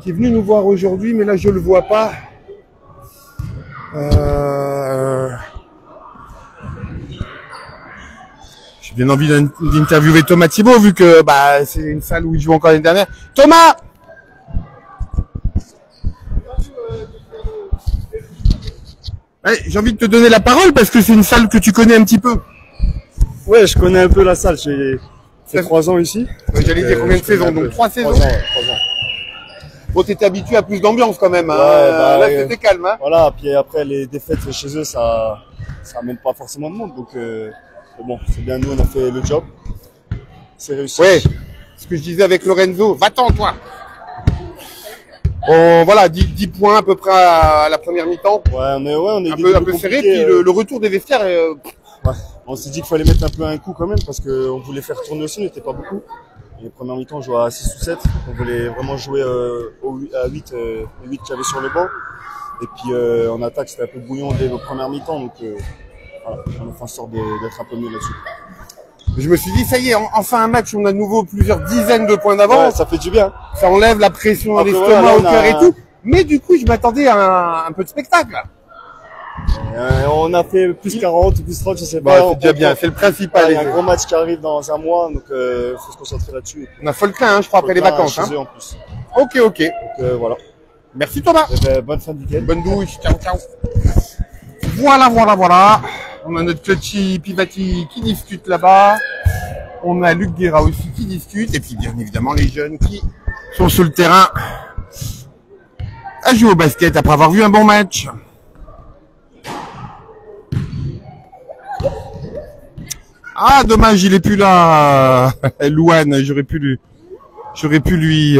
qui est venu nous voir aujourd'hui, mais là je le vois pas. J'ai bien envie d'interviewer Thomas Thibault vu que c'est une salle où il joue encore l'année dernière. Thomas! Allez, j'ai envie de te donner la parole parce que c'est une salle que tu connais un petit peu. Ouais, je connais un peu la salle. J'ai fait 3 ans ici. J'allais dire combien de saisons? Donc 3 saisons. 3 ans. Bon, t'étais habitué à plus d'ambiance quand même. Hein. Ouais, là, c'était calme. Hein. Voilà, puis après les défaites chez eux, ça amène pas forcément de monde. Donc bon, c'est bien, nous on a fait le job. C'est réussi. Ouais, ce que je disais avec Lorenzo, va-t'en toi. Bon, voilà, 10 points à peu près à la première mi-temps. Ouais, on est un peu serré, puis le retour des vestiaires. Ouais. On s'est dit qu'il fallait mettre un peu un coup quand même parce qu'on voulait faire tourner aussi, on n'était pas beaucoup. Les premières mi-temps, on jouait à 6 ou 7. On voulait vraiment jouer à 8, les 8 qu'il y avait sur le banc. Et puis en attaque, c'était un peu bouillon dès les premières mi-temps. Donc voilà, on a fait en sorte d'être un peu mieux là-dessus. Je me suis dit, ça y est, enfin un match, on a de nouveau plusieurs dizaines de points d'avance. Ouais, ça fait du bien. Ça enlève la pression à l'estomac, au cœur et tout. Mais du coup, je m'attendais à un peu de spectacle. On a fait plus 40 ou plus 30, je sais pas. C'est déjà bien, c'est le principal. Il y a un gros match qui arrive dans un mois, donc faut se concentrer là-dessus. On a Folklin, hein, je crois, après les vacances. Chez eux en plus. Ok. Donc voilà. Merci Thomas. Bonne fin de week-end. Bonne douche, ciao. Voilà. On a notre Clutchy Pivati qui discute là-bas. On a Luc Guerra aussi qui discute. Et puis bien évidemment les jeunes qui sont sur le terrain à jouer au basket après avoir vu un bon match. Ah dommage, il est plus là. Louane, j'aurais pu lui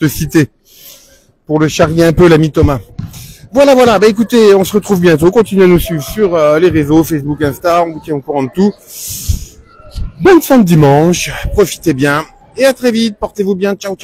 te citer pour le charrier un peu l'ami Thomas. Voilà. Bah écoutez, on se retrouve bientôt. Continuez à nous suivre sur les réseaux, Facebook, Insta. On vous tient au courant de tout. Bonne fin de dimanche. Profitez bien. Et à très vite. Portez-vous bien. Ciao.